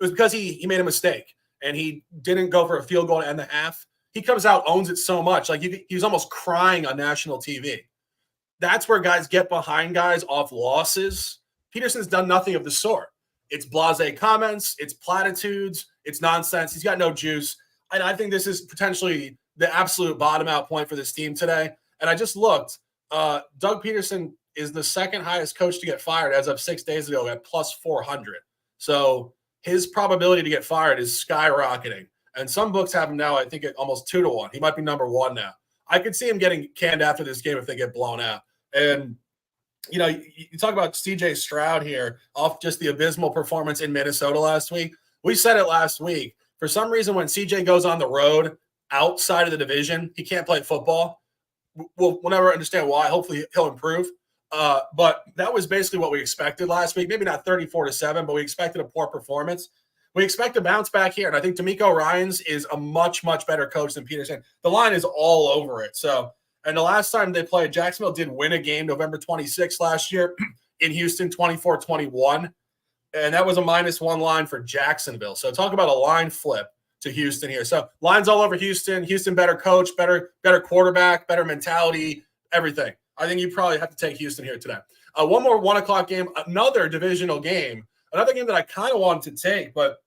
was because he made a mistake and he didn't go for a field goal to end the half. He comes out, owns it so much. Like he was almost crying on national TV. That's where guys get behind guys off losses. Peterson's done nothing of the sort. It's blasé comments, it's platitudes, it's nonsense. He's got no juice. And I think this is potentially the absolute bottom out point for this team today. And I just looked. Doug Peterson is the second highest coach to get fired as of 6 days ago at plus 400. So his probability to get fired is skyrocketing. And some books have him now, I think, at almost 2-1. He might be number 1 now. I could see him getting canned after this game if they get blown out. And, you talk about CJ Stroud here off just the abysmal performance in Minnesota last week. We said it last week. For some reason, when CJ goes on the road outside of the division, he can't play football. We'll never understand why. Hopefully he'll improve. But that was basically what we expected last week. Maybe not 34-7, but we expected a poor performance. We expect a bounce back here. And I think D'Amico Ryans is a much, much better coach than Peterson. The line is all over it. And the last time they played, Jacksonville did win a game November 26th last year in Houston, 24-21. And that was a -1 line for Jacksonville. So talk about a line flip to Houston here. So lines all over Houston. Houston better coach, better quarterback, better mentality, everything. I think you probably have to take Houston here today. One more 1 o'clock game, another divisional game, another game that I kind of wanted to take, but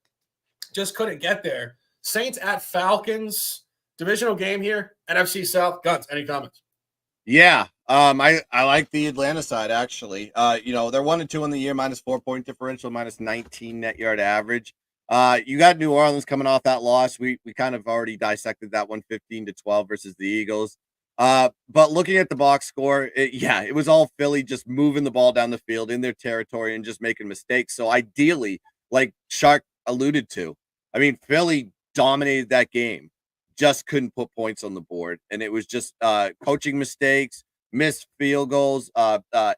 just couldn't get there. Saints at Falcons, divisional game here, NFC South. Guns, any comments?
Yeah, I like the Atlanta side, actually. They're 1-2 in the year, -4-point differential, -19 net yard average. You got New Orleans coming off that loss. We kind of already dissected that one, 15-12 versus the Eagles. But looking at the box score, it was all Philly just moving the ball down the field in their territory and just making mistakes. So ideally, like Shark alluded to, I mean, Philly dominated that game, just couldn't put points on the board. And it was just coaching mistakes, missed field goals,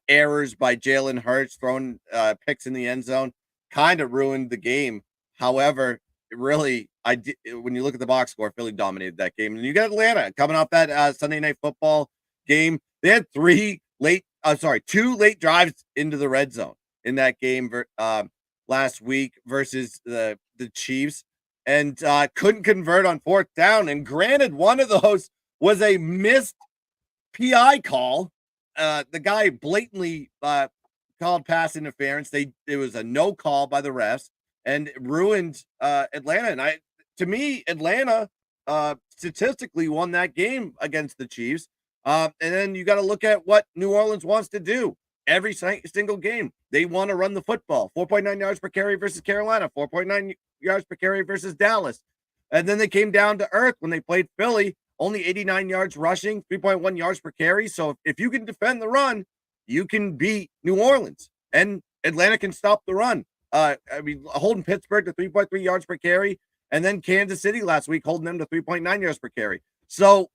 errors by Jalen Hurts, throwing picks in the end zone. kind of ruined the game. However, really, when you look at the box score, Philly dominated that game. And you got Atlanta coming off that Sunday Night Football game. They had two late drives into the red zone in that game last week versus the Chiefs, and couldn't convert on fourth down. And granted, one of those was a missed PI call. The guy blatantly called pass interference. It was a no call by the refs, and it ruined Atlanta. And to me, Atlanta statistically won that game against the Chiefs. And then you got to look at what New Orleans wants to do every single game. They want to run the football. 4.9 yards per carry versus Carolina, 4.9 yards per carry versus Dallas. And then they came down to earth when they played Philly, only 89 yards rushing, 3.1 yards per carry. So if you can defend the run, you can beat New Orleans, and Atlanta can stop the run. Holding Pittsburgh to 3.3 yards per carry, and then Kansas City last week holding them to 3.9 yards per carry. So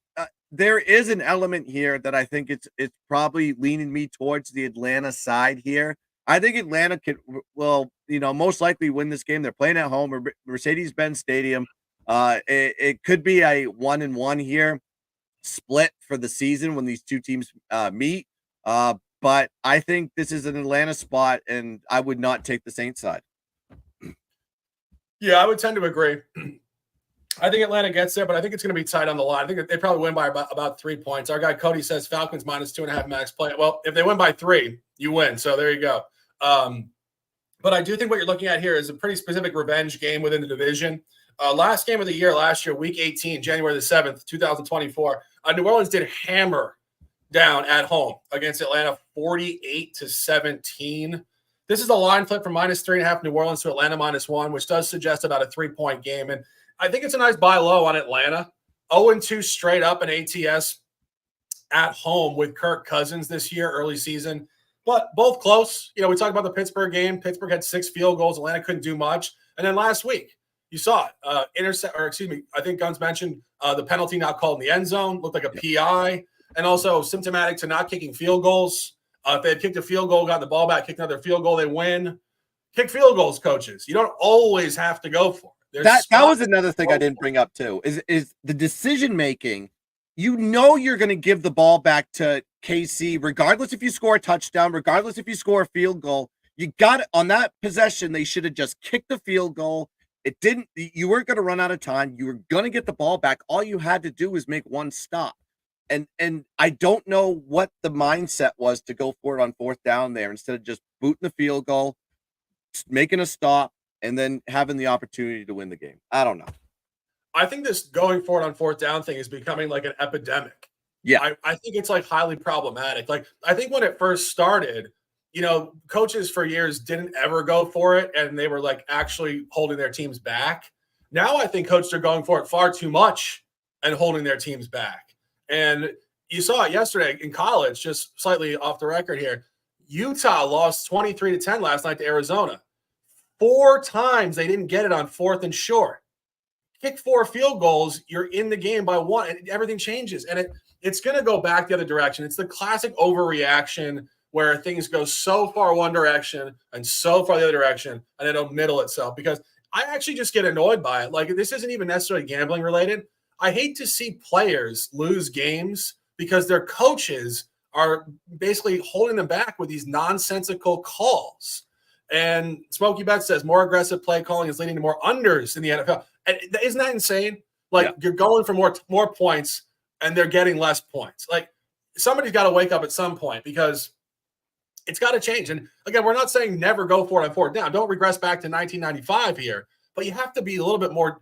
there is an element here that I think it's probably leaning me towards the Atlanta side here. I think Atlanta will most likely win this game. They're playing at home, Mercedes-Benz Stadium. It could be a 1-1 here, split for the season when these two teams meet. But I think this is an Atlanta spot, and I would not take the Saints side.
Yeah, I would tend to agree. I think Atlanta gets there, but I think it's going to be tight on the line. I think they probably win by about 3 points. Our guy Cody says Falcons -2.5 max play. Well, if they win by 3, you win. So there you go. But I do think what you're looking at here is a pretty specific revenge game within the division. Last game of the year last year, week 18, January the 7th, 2024, New Orleans did hammer down at home against Atlanta 48-17. This is a line flip from -3.5 New Orleans to Atlanta -1, which does suggest about a 3-point game. And I think it's a nice buy low on Atlanta. 0-2 straight up in ATS at home with Kirk Cousins this year, early season. But both close. We talked about the Pittsburgh game. Pittsburgh had 6 field goals. Atlanta couldn't do much. And then last week, you saw it. I think Guns mentioned the penalty not called in the end zone. Looked like a PI. And also symptomatic to not kicking field goals. If they had kicked a field goal, got the ball back, kicked another field goal, they win. Kick field goals, coaches. You don't always have to go for it. That
was another thing I didn't bring up too, is the decision making. You're going to give the ball back to KC, regardless if you score a touchdown, regardless if you score a field goal. You got it on that possession. They should have just kicked the field goal. It didn't. You weren't going to run out of time. You were going to get the ball back. All you had to do was make one stop. And I don't know what the mindset was to go for it on fourth down there instead of just booting the field goal, making a stop, and then having the opportunity to win the game. I don't know.
I think this going for it on fourth down thing is becoming like an epidemic.
Yeah.
I think it's like highly problematic. Like, I think when it first started, coaches for years didn't ever go for it, and they were like actually holding their teams back. Now I think coaches are going for it far too much and holding their teams back. And you saw it yesterday in college, just slightly off the record here. Utah lost 23-10 last night to Arizona. 4 times they didn't get it on 4th and short. Kick 4 field goals, you're in the game by 1, and everything changes. And it's going to go back the other direction. It's the classic overreaction where things go so far one direction and so far the other direction, and it'll middle itself. Because I actually just get annoyed by it. Like, this isn't even necessarily gambling related. I hate to see players lose games because their coaches are basically holding them back with these nonsensical calls. And Smokey Bet says more aggressive play calling is leading to more unders in the NFL. And isn't that insane? Like, You're going for more points and they're getting less points. Like, somebody's got to wake up at some point because it's got to change. And again, we're not saying never go for it on fourth down. Don't regress back to 1995 here, but you have to be a little bit more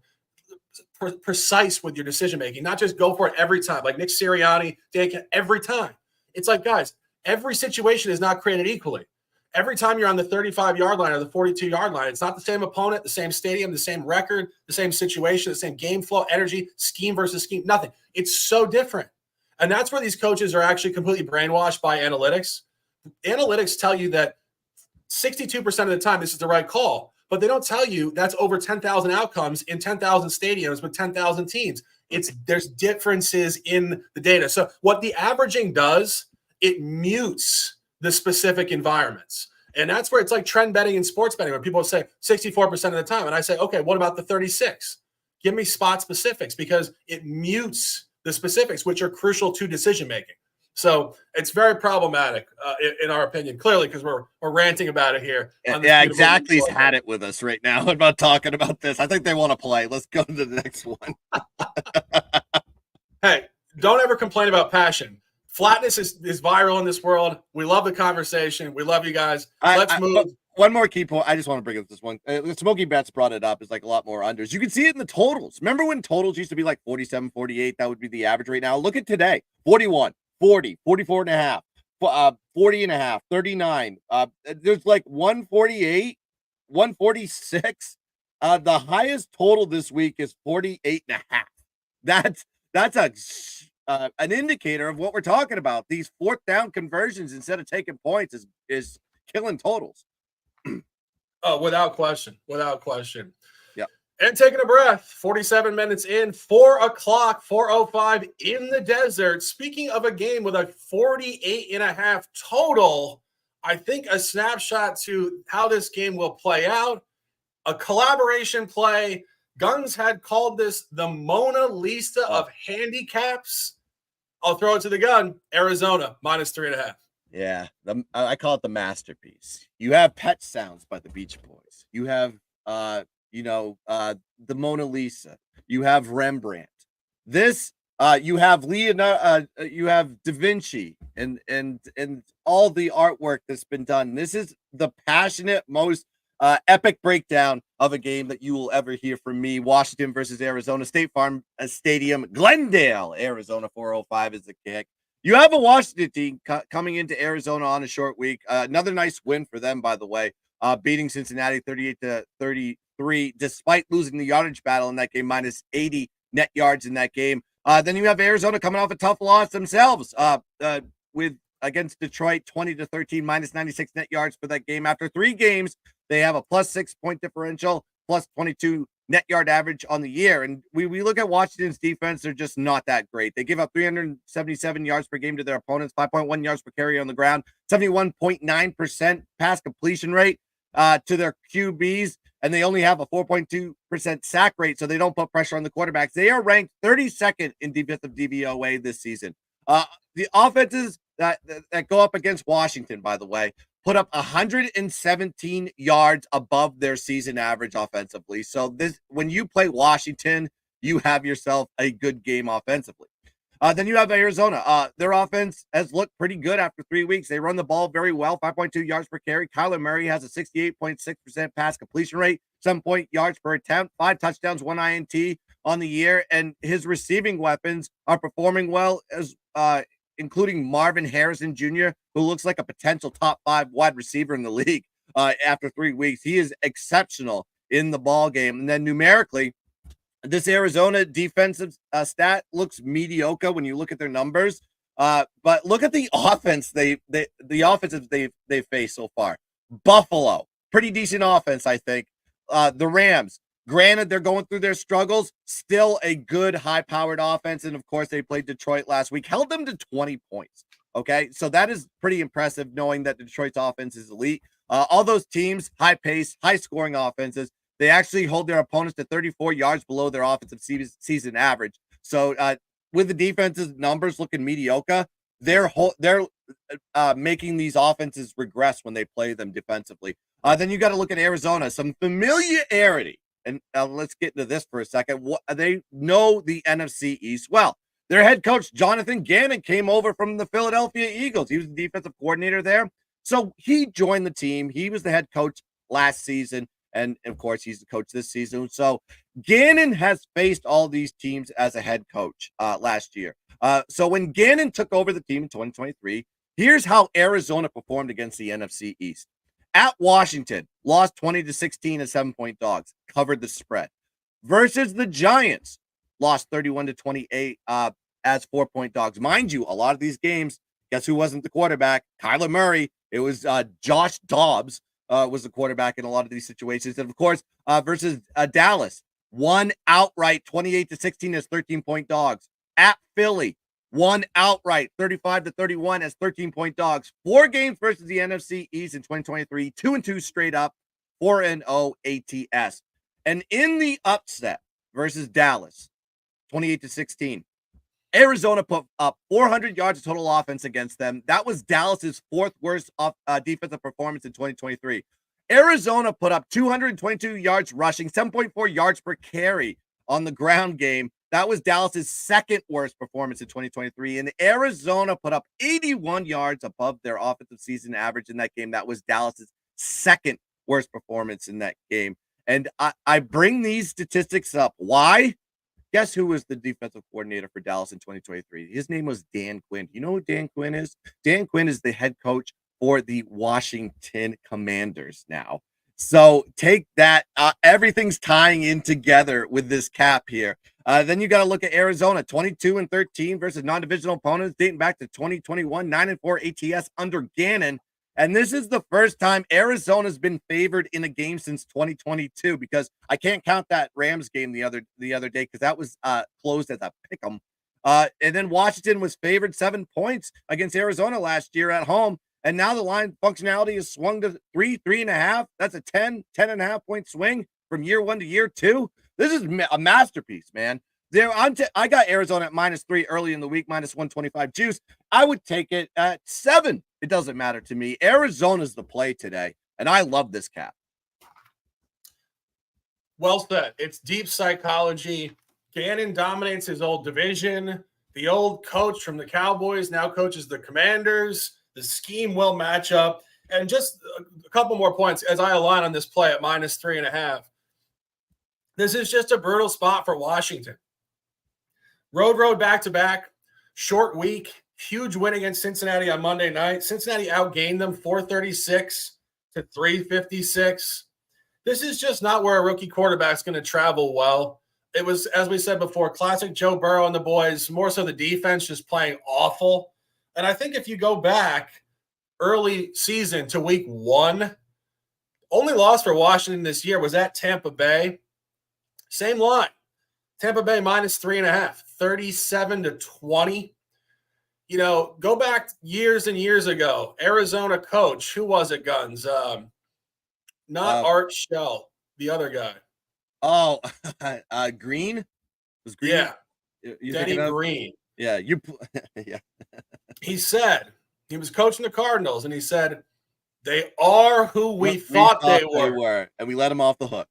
precise with your decision making, not just go for it every time. Like Nick Sirianni, every time. It's like, guys, every situation is not created equally. Every time you're on the 35-yard line or the 42-yard line, it's not the same opponent, the same stadium, the same record, the same situation, the same game flow, energy, scheme versus scheme, nothing. It's so different. And that's where these coaches are actually completely brainwashed by analytics. Analytics tell you that 62% of the time this is the right call, but they don't tell you that's over 10,000 outcomes in 10,000 stadiums with 10,000 teams. There's differences in the data. So what the averaging does, it mutes the specific environments. And that's where it's like trend betting and sports betting, where people say 64% of the time. And I say, okay, what about the 36? Give me spot specifics, because it mutes the specifics, which are crucial to decision making. So it's very problematic, in our opinion, clearly, because we're ranting about it here.
Yeah, exactly's had it with us right now. I'm not talking about this. I think they want to play. Let's go to the next one.
Hey, don't ever complain about passion. Flatness is viral in this world. We love the conversation. We love you guys. Let's move.
One more key point. I just want to bring up this one. Smokey Bets brought it up. It's like a lot more unders. You can see it in the totals. Remember when totals used to be like 47, 48? That would be the average right now. Look at today. 41, 40, 44 and a half, 40 and a half, 39. There's like 148, 146. The highest total this week is 48 and a half. That's an indicator of what we're talking about. These fourth down conversions instead of taking points is killing totals.
Oh, without question.
Yeah.
And taking a breath, 47 minutes in, 4 o'clock, 4:05 in the desert. Speaking of a game with a 48 and a half total, I think a snapshot to how this game will play out, a collaboration play. Guns had called this the Mona Lisa of handicaps. I'll throw it to the gun. Arizona, -3.5.
Yeah, I call it the masterpiece. You have Pet Sounds by the Beach Boys. You have, the Mona Lisa. You have Rembrandt. This, you have Leonardo. You have Da Vinci, and all the artwork that's been done. This is the passionate, most epic breakdown of a game that you will ever hear from me. Washington versus Arizona, State Farm Stadium, Glendale, Arizona. 4:05 is the kick. You have a Washington team coming into Arizona on a short week. Another nice win for them, by the way, beating Cincinnati 38-33, despite losing the yardage battle in that game, minus 80 net yards in that game. Then you have Arizona coming off a tough loss themselves with against Detroit, 20-13, minus 96 net yards for that game. After 3 games, they have a +6 point differential, plus 22 net yard average on the year. And we look at Washington's defense, they're just not that great. They give up 377 yards per game to their opponents, 5.1 yards per carry on the ground, 71.9% pass completion rate to their QBs, and they only have a 4.2% sack rate, so they don't put pressure on the quarterbacks. They are ranked 32nd in defensive DVOA this season. The offenses that go up against Washington, by the way, put up 117 yards above their season average offensively. So when you play Washington, you have yourself a good game offensively. Then you have Arizona. Their offense has looked pretty good after 3 weeks. They run the ball very well, 5.2 yards per carry. Kyler Murray has a 68.6% pass completion rate, 7 yards per attempt, 5 touchdowns, 1 INT on the year. And his receiving weapons are performing well, as including Marvin Harrison Jr., who looks like a potential top 5 wide receiver in the league after 3 weeks. He is exceptional in the ball game. And then numerically, this Arizona defensive stat looks mediocre when you look at their numbers. But look at the offense the offenses they've faced so far. Buffalo, pretty decent offense, I think. The Rams, granted, they're going through their struggles, still a good high-powered offense. And of course, they played Detroit last week, held them to 20 points. Okay, so that is pretty impressive, knowing that Detroit's offense is elite. All those teams, high pace, high scoring offenses, they actually hold their opponents to 34 yards below their offensive season average. So with the defense's numbers looking mediocre, they're making these offenses regress when they play them defensively. Then you got to look at Arizona, some familiarity. And let's get into this for a second. They know the NFC East well. Their head coach, Jonathan Gannon, came over from the Philadelphia Eagles. He was the defensive coordinator there. So he joined the team. He was the head coach last season. And, of course, he's the coach this season. So Gannon has faced all these teams as a head coach last year. So when Gannon took over the team in 2023, here's how Arizona performed against the NFC East. At Washington, lost 20-16 as 7-point dogs, covered the spread. Versus the Giants, lost 31-28 as 4-point dogs. Mind you, a lot of these games, guess who wasn't the quarterback? Kyler Murray. It was Josh Dobbs was the quarterback in a lot of these situations. And of course, versus Dallas, won outright 28-16 as 13-point dogs. At Philly, won outright 35-31 as 13-point dogs. 4 games versus the NFC East in 2023, 2-2 straight up, 4-0 ATS. And in the upset versus Dallas, 28-16, Arizona put up 400 yards of total offense against them. That was Dallas's 4th worst defensive performance in 2023. Arizona put up 222 yards rushing, 7.4 yards per carry on the ground game. That was Dallas's 2nd worst performance in 2023. And Arizona put up 81 yards above their offensive season average in that game. That was Dallas's 2nd worst performance in that game. And I bring these statistics up. Why? Guess who was the defensive coordinator for Dallas in 2023? His name was Dan Quinn. You know who Dan Quinn is? Dan Quinn is the head coach for the Washington Commanders now. So take that. Everything's tying in together with this cap here. Then you got to look at Arizona, 22-13 versus non-divisional opponents dating back to 2021, 9-4 ATS under Gannon. And this is the first time Arizona's been favored in a game since 2022, because I can't count that Rams game the other day because that was closed as a pick'em. And then Washington was favored 7 points against Arizona last year at home. And now the line functionality is swung to 3.5. That's a 10.5 point swing from year 1 to year 2. This is a masterpiece, man. I got Arizona at -3 early in the week, -125 juice. I would take it at 7. It doesn't matter to me. Arizona's the play today, and I love this cap.
Well said. It's deep psychology. Gannon dominates his old division. The old coach from the Cowboys now coaches the Commanders. The scheme will match up. And just a couple more points as I align on this play at -3.5. This is just a brutal spot for Washington. Road back-to-back, short week, huge win against Cincinnati on Monday night. Cincinnati outgained them 436 to 356. This is just not where a rookie quarterback's going to travel well. It was, as we said before, classic Joe Burrow and the boys, more so the defense just playing awful. And I think if you go back early season to week 1, only loss for Washington this year was at Tampa Bay. Same line. Tampa Bay -3.5, 37-20. You know, go back years and years ago. Arizona coach, who was it, Guns? Not Art Shell, the other guy.
Oh, Green? Was Green?
Yeah,
You
Denny Green.
Yeah, yeah.
He said, he was coaching the Cardinals, and he said, they are who we thought they were.
And we let him off the hook.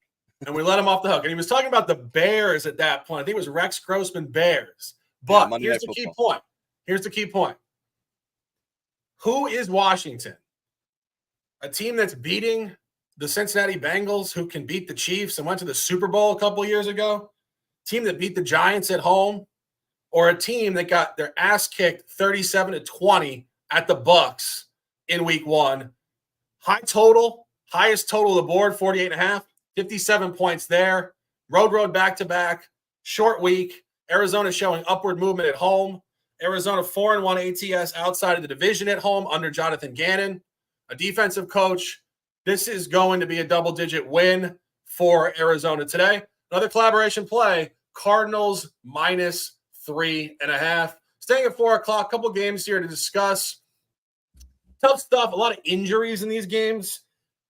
And we let him off the hook. And he was talking about the Bears at that point. I think it was Rex Grossman Bears. But here's the key point. Here's the key point. Who is Washington? A team that's beating the Cincinnati Bengals, who can beat the Chiefs and went to the Super Bowl a couple years ago? Team that beat the Giants at home? Or a team that got their ass kicked 37-20 at the Bucs in week 1? High total, highest total of the board, 48.5. 57 points there. Road back-to-back. Short week. Arizona showing upward movement at home. Arizona 4-1 ATS outside of the division at home under Jonathan Gannon, a defensive coach. This is going to be a double-digit win for Arizona today. Another collaboration play, Cardinals -3.5. Staying at 4 o'clock, couple games here to discuss. Tough stuff, a lot of injuries in these games.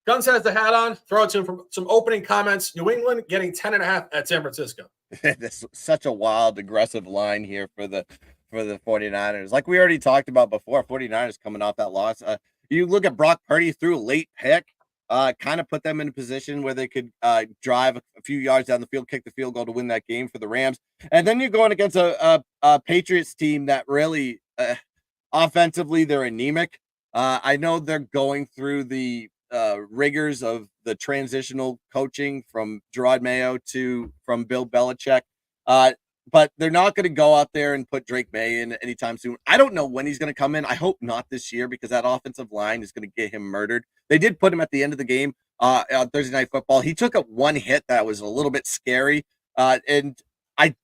Guns has the hat on. Throw it to him for some opening comments. New England getting 10.5 at San Francisco.
That's such a wild, aggressive line here for the 49ers. Like we already talked about before, 49ers coming off that loss. You look at Brock Purdy threw a late pick, kind of put them in a position where they could drive a few yards down the field, kick the field goal to win that game for the Rams. And then you're going against a Patriots team that really offensively, they're anemic. I know they're going through the rigors of the transitional coaching from Gerard Mayo from Bill Belichick. But they're not going to go out there and put Drake May in anytime soon. I don't know when he's going to come in. I hope not this year, because that offensive line is going to get him murdered. They did put him at the end of the game on Thursday Night Football. He took one hit that was a little bit scary. And I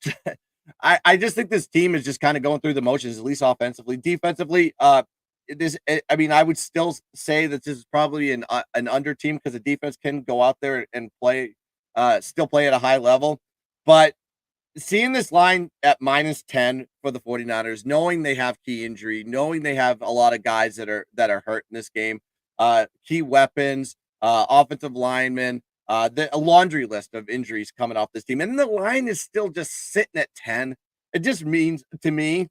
just think this team is just kind of going through the motions, at least offensively. Defensively, I would still say that this is probably an under team, because the defense can go out there and play, still play at a high level. But seeing this line at -10 for the 49ers, knowing they have key injury, knowing they have a lot of guys that are hurt in this game, key weapons, offensive linemen, a laundry list of injuries coming off this team, and the line is still just sitting at 10. It just means to me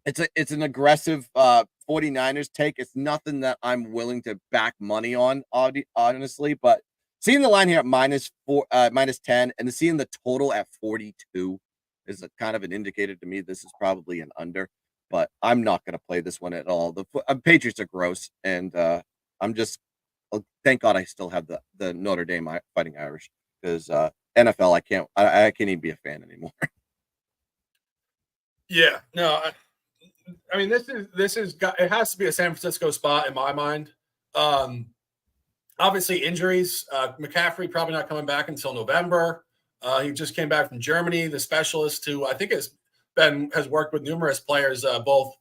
it's an aggressive 49ers take. It's nothing that I'm willing to back money on, honestly, but seeing the line here at -4, -10, and seeing the total at 42 is a kind of an indicator to me this is probably an under, but I'm not going to play this one at all. The Patriots are gross, and I'm just thank God I still have the Notre Dame Fighting Irish, because NFL I can't even be a fan anymore.
Yeah, no, I mean this is it has to be a San Francisco spot in my mind. Obviously, injuries. McCaffrey probably not coming back until November. He just came back from Germany. The specialist, who I think has worked with numerous players, both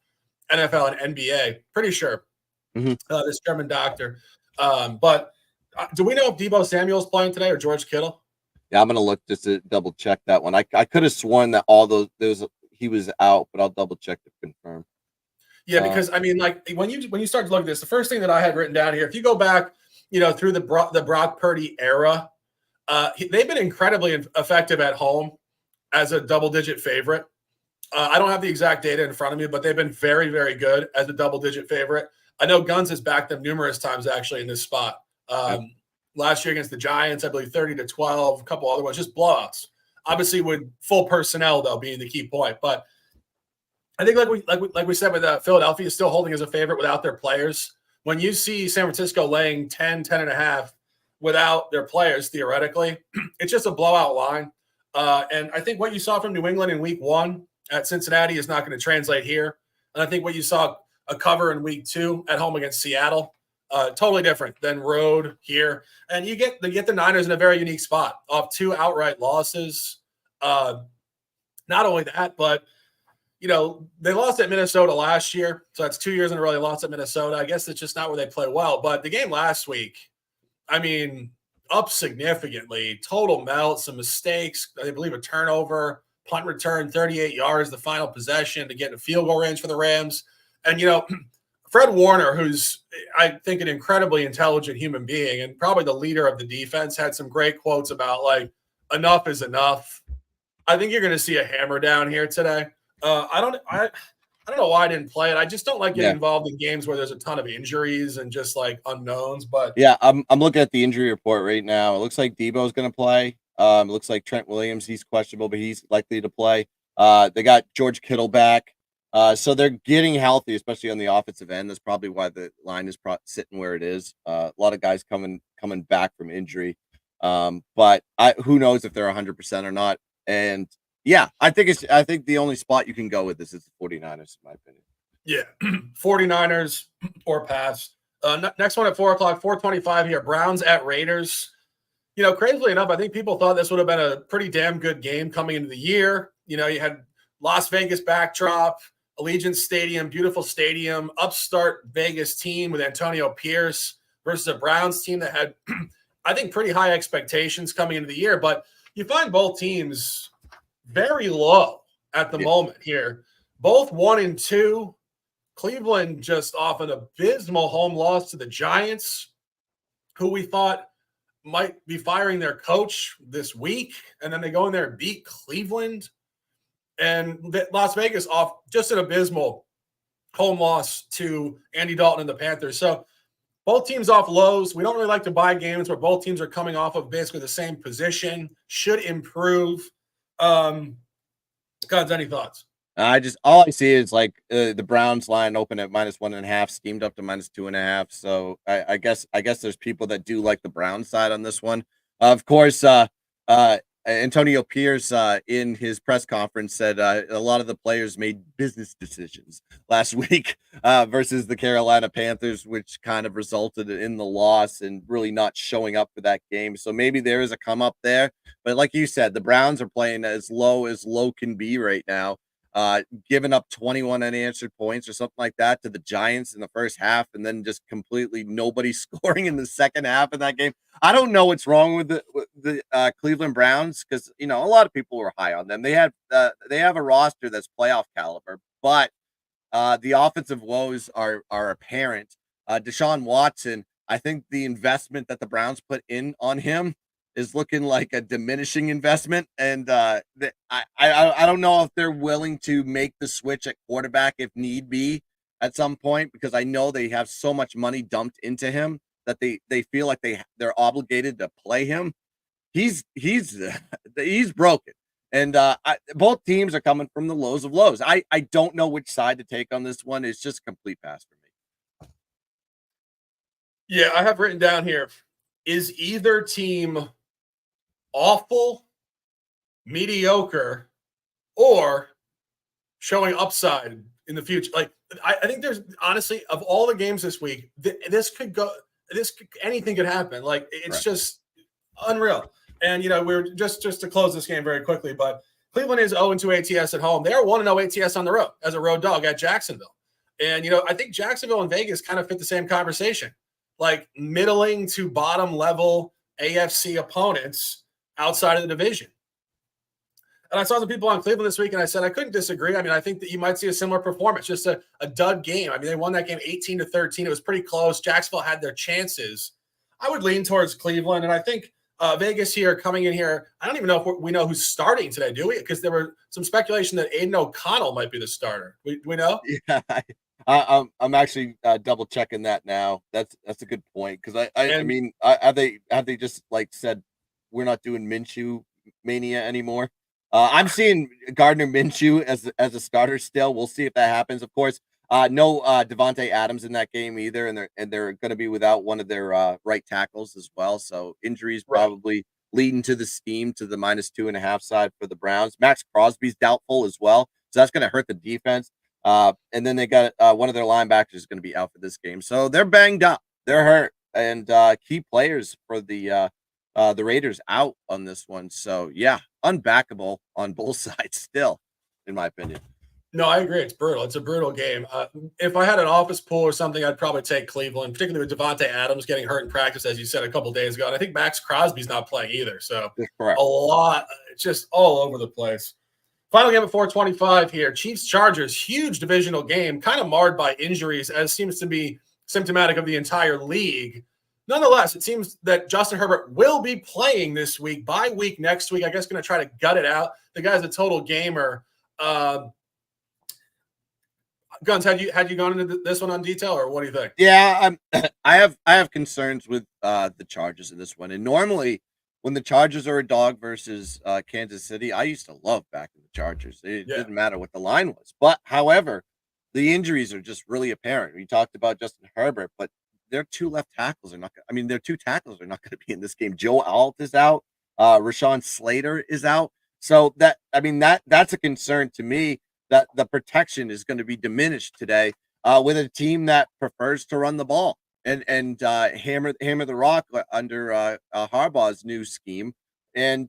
NFL and NBA. Pretty sure this German doctor. But do we know if Deebo Samuel's playing today or George Kittle?
Yeah, I'm gonna look just to double check that one. I could have sworn that all those he was out, but I'll double check to confirm.
Yeah, because I mean, like when you start to look at this, the first thing that I had written down here, if you go back, through the Brock Purdy era, they've been incredibly effective at home as a double-digit favorite. I don't have the exact data in front of me, but they've been very, very good as a double-digit favorite. I know Guns has backed them numerous times actually in this spot. Last year against the Giants, I believe 30-12, a couple other ones, just blowouts. Obviously, with full personnel though being the key point, but I think like we said with Philadelphia is still holding as a favorite without their players. When you see San Francisco laying 10.5 without their players, theoretically, it's just a blowout line. And I think what you saw from New England in week 1 at Cincinnati is not going to translate here. And I think what you saw a cover in week 2 at home against Seattle, totally different than road here. And you get the Niners in a very unique spot off 2 outright losses. Not only that, but they lost at Minnesota last year. So that's 2 years in a row they lost at Minnesota. I guess it's just not where they play well. But the game last week, I mean, up significantly. Total melt, some mistakes. I believe a turnover, punt return, 38 yards, the final possession to get in a field goal range for the Rams. And, Fred Warner, who's, I think, an incredibly intelligent human being and probably the leader of the defense, had some great quotes about, like, enough is enough. I think you're going to see a hammer down here today. I don't know why I didn't play it. I just don't like getting involved in games where there's a ton of injuries and just like unknowns. But
yeah, I'm looking at the injury report right now. It looks like Debo's going to play. It looks like Trent Williams, he's questionable, but he's likely to play. They got George Kittle back. So they're getting healthy, especially on the offensive end. That's probably why the line is sitting where it is. A lot of guys coming back from injury. But who knows if they're 100% or not. And yeah, I think the only spot you can go with this is the 49ers, in my opinion.
Yeah, 49ers or pass. Next one at 4 o'clock, 4:25 here. Browns at Raiders. Crazily enough, I think people thought this would have been a pretty damn good game coming into the year. You had Las Vegas backdrop, Allegiant Stadium, beautiful stadium, upstart Vegas team with Antonio Pierce versus a Browns team that had, I think, pretty high expectations coming into the year. But you find both teams very low at the moment here. Both 1-2. Cleveland just off an abysmal home loss to the Giants, who we thought might be firing their coach this week. And then they go in there and beat Cleveland. And Las Vegas off just an abysmal home loss to Andy Dalton and the Panthers. So both teams off lows. We don't really like to buy games where both teams are coming off of basically the same position. Should improve. Guys, any thoughts?
All I see is like the Browns line open at -1.5, steamed up to -2.5. So I guess there's people that do like the Brown side on this one. Of course, Antonio Pierce in his press conference said a lot of the players made business decisions last week versus the Carolina Panthers, which kind of resulted in the loss and really not showing up for that game. So maybe there is a come up there. But like you said, the Browns are playing as low can be right now. Giving up 21 unanswered points or something like that to the Giants in the first half, and then just completely nobody scoring in the second half of that game. I don't know what's wrong with the Cleveland Browns, because a lot of people were high on them. They have a roster that's playoff caliber, but the offensive woes are apparent. Deshaun Watson, I think the investment that the Browns put in on him is looking like a diminishing investment, and I don't know if they're willing to make the switch at quarterback if need be at some point, because I know they have so much money dumped into him that they feel like they're obligated to play him. He's broken. And both teams are coming from the lows of lows. I don't know which side to take on this one. It's just a complete pass for me.
Yeah, I have written down here, is either team awful, mediocre, or showing upside in the future? Like, I think there's, honestly, of all the games this week, anything could happen. Like, it's just unreal. And, we're just to close this game very quickly, but Cleveland is 0-2 ATS at home. They're 1-0 ATS on the road as a road dog at Jacksonville. And, I think Jacksonville and Vegas kind of fit the same conversation, like middling to bottom level AFC opponents outside of the division. And I saw some people on Cleveland this week, and I said I couldn't disagree. I mean, I think that you might see a similar performance, just a dud game. I mean, they won that game 18-13. It was pretty close. Jacksonville had their chances. I would lean towards Cleveland, and I think Vegas here coming in here. I don't even know if we know who's starting today, do we? Because there were some speculation that Aiden O'Connell might be the starter. We know?
Yeah, I'm actually double checking that now. That's a good point, because I mean, have they just like said we're not doing Minshew mania anymore? I'm seeing Gardner Minshew as a starter still. We'll see if that happens. Of course, no Devontae Adams in that game either, and they're going to be without one of their right tackles as well. So injuries probably leading to the steam to the -2.5 side for the Browns. Max Crosby's doubtful as well, so that's going to hurt the defense. And then they got one of their linebackers is going to be out for this game, so they're banged up, they're hurt, and key players for the Raiders out on this one. So yeah, unbackable on both sides still, in my opinion.
No, I agree. It's brutal. It's a brutal game. If I had an office pool or something, I'd probably take Cleveland, particularly with Devontae Adams getting hurt in practice, as you said a couple days ago. And I think Max Crosby's not playing either. So a lot, just all over the place. Final game at 4:25 here. Chiefs-Chargers, huge divisional game, kind of marred by injuries, as seems to be symptomatic of the entire league. Nonetheless, it seems that Justin Herbert will be playing this week, bye week next week. I guess going to try to gut it out. The guy's a total gamer. Guns, had you gone into this one on detail, or what do you think?
Yeah, I have concerns with the Chargers in this one. And normally, when the Chargers are a dog versus Kansas City, I used to love backing the Chargers. It didn't matter what the line was. But however, the injuries are just really apparent. We talked about Justin Herbert, but their two left tackles are not. I mean, their two tackles are not going to be in this game. Joe Alt is out. Rashawn Slater is out. So that's a concern to me, that the protection is going to be diminished today with a team that prefers to run the ball and hammer the rock under Harbaugh's new scheme. And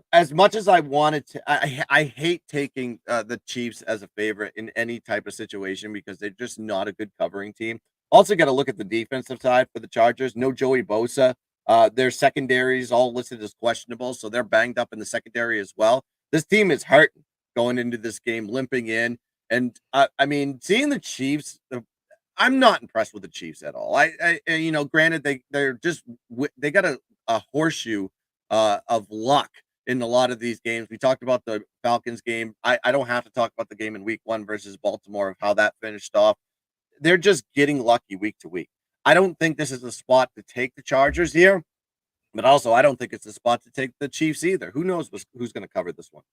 as much as I wanted to, I hate taking the Chiefs as a favorite in any type of situation, because they're just not a good covering team. Also got to look at the defensive side for the Chargers. No Joey Bosa. Their secondary is all listed as questionable, so they're banged up in the secondary as well. This team is hurting going into this game, limping in. And I mean, seeing the Chiefs, I'm not impressed with the Chiefs at all. Granted, they got a horseshoe of luck in a lot of these games. We talked about the Falcons game. I don't have to talk about the game in week 1 versus Baltimore, of how that finished off. They're just getting lucky week to week. I don't think this is a spot to take the Chargers here. But also, I don't think it's a spot to take the Chiefs either. Who knows who's going to cover this one?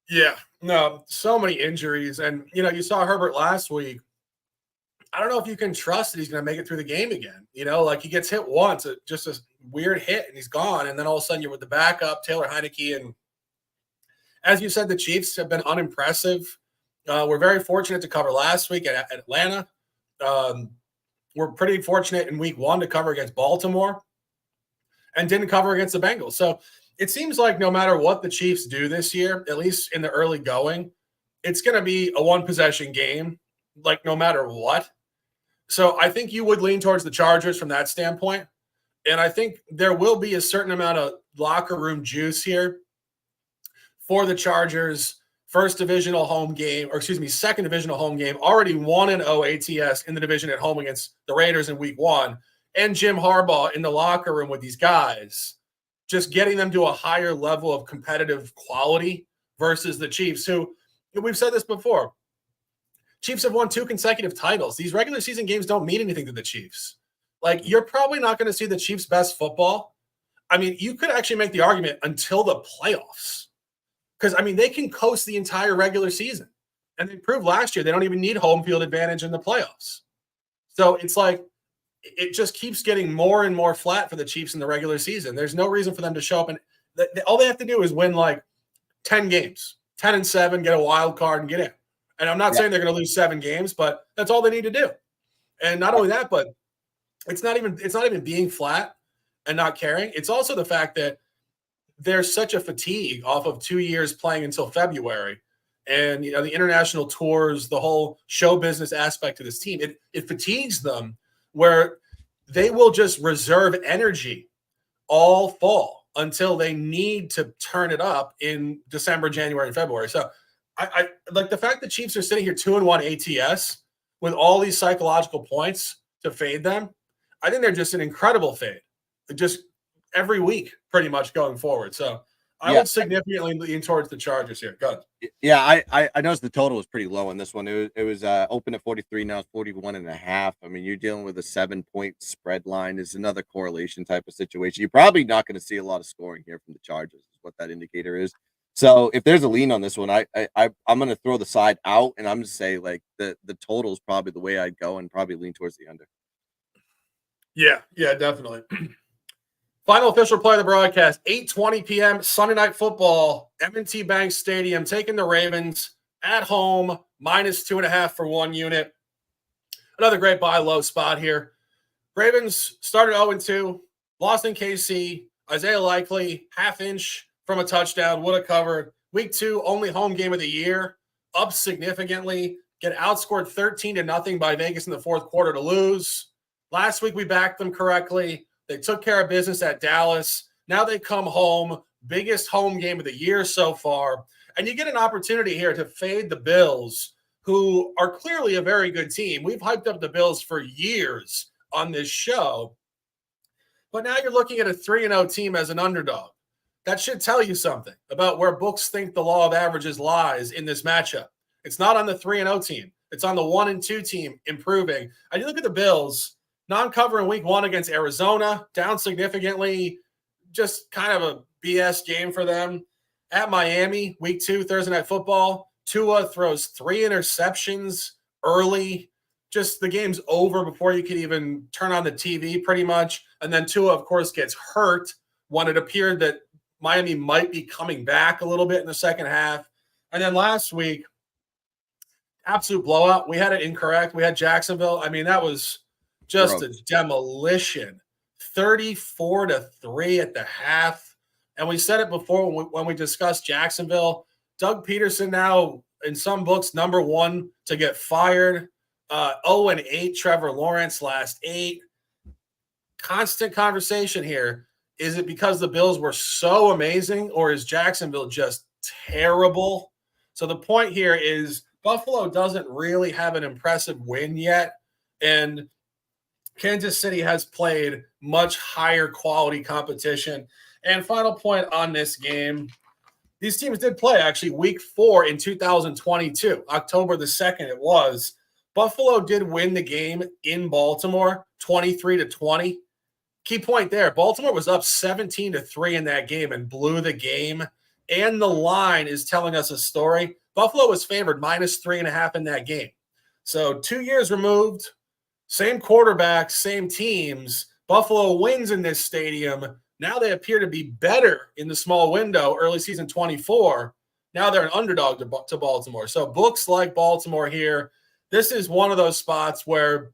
Yeah, no, so many injuries. And, you saw Herbert last week. I don't know if you can trust that he's going to make it through the game again. Like he gets hit once, just a weird hit, and he's gone. And then all of a sudden you're with the backup, Taylor Heineke. And as you said, the Chiefs have been unimpressive. We're very fortunate to cover last week at Atlanta. We're pretty fortunate in week 1 to cover against Baltimore and didn't cover against the Bengals. So it seems like no matter what the Chiefs do this year, at least in the early going, it's going to be a one-possession game, like no matter what. So I think you would lean towards the Chargers from that standpoint. And I think there will be a certain amount of locker room juice here for the Chargers. Second divisional home game, already 1-0 ATS in the division at home against the Raiders in week 1. And Jim Harbaugh in the locker room with these guys, just getting them to a higher level of competitive quality versus the Chiefs, who, we've said this before, Chiefs have won 2 consecutive titles. These regular season games don't mean anything to the Chiefs. Like, you're probably not going to see the Chiefs' best football. I mean, you could actually make the argument until the playoffs. Because, I mean, they can coast the entire regular season. And they proved last year they don't even need home field advantage in the playoffs. So it's like it just keeps getting more and more flat for the Chiefs in the regular season. There's no reason for them to show up. And all they have to do is win like 10 games, 10-7, get a wild card and get in. And I'm not saying they're going to lose 7 games, but that's all they need to do. And not only that, but it's not even being flat and not caring. It's also the fact that there's such a fatigue off of 2 years playing until February. And, you know, the international tours, the whole show business aspect of this team, it fatigues them where they will just reserve energy all fall until they need to turn it up in December, January, and February. So I like the fact that Chiefs are sitting here 2-1 ATS with all these psychological points to fade them. I think they're just an incredible fade. Just every week, pretty much going forward. So I would significantly lean towards the Chargers here. Go ahead.
Yeah, I noticed the total was pretty low in this one. It was open at 43, now it's 41.5. I mean, you're dealing with a 7-point spread line. Is another correlation type of situation. You're probably not going to see a lot of scoring here from the Chargers, is what that indicator is. So if there's a lean on this one, I'm going to throw the side out, and I'm going to say like the total is probably the way I'd go, and probably lean towards the under.
Yeah, definitely. Final official play of the broadcast, 8:20 p.m. Sunday Night Football, M&T Bank Stadium, taking the Ravens at home, -2.5 for 1 unit. Another great buy low spot here. Ravens started 0-2, lost in KC. Isaiah Likely, half-inch from a touchdown, would have covered. Week 2, only home game of the year, up significantly. Get outscored 13-0 by Vegas in the fourth quarter to lose. Last week, we backed them correctly. They took care of business at Dallas. Now they come home, biggest home game of the year so far. And you get an opportunity here to fade the Bills, who are clearly a very good team. We've hyped up the Bills for years on this show. But now you're looking at a 3-0 team as an underdog. That should tell you something about where books think the law of averages lies in this matchup. It's not on the 3-0 team. It's on the 1-2 team improving. And you look at the Bills, non-cover in week 1 against Arizona, down significantly, just kind of a BS game for them. At Miami, week 2, Thursday Night Football, Tua throws 3 interceptions early. Just the game's over before you could even turn on the TV pretty much. And then Tua, of course, gets hurt when it appeared that Miami might be coming back a little bit in the second half. And then last week, absolute blowout. We had it incorrect. We had Jacksonville. I mean, that was just a demolition, 34-3 at the half. And we said it before when we discussed Jacksonville. Doug Peterson now, in some books, number 1 to get fired. 0-8, Trevor Lawrence last 8. Constant conversation here. Is it because the Bills were so amazing, or is Jacksonville just terrible? So the point here is Buffalo doesn't really have an impressive win yet. And Kansas City has played much higher quality competition. And final point on this game, these teams did play actually week 4 in 2022, October the 2nd it was. Buffalo did win the game in Baltimore, 23-20. Key point there, Baltimore was up 17-3 in that game and blew the game. And the line is telling us a story. Buffalo was favored -3.5 in that game. So 2 years removed, same quarterback, same teams. Buffalo wins in this stadium. Now they appear to be better in the small window, early season 24. Now they're an underdog to Baltimore. So books like Baltimore here. This is one of those spots where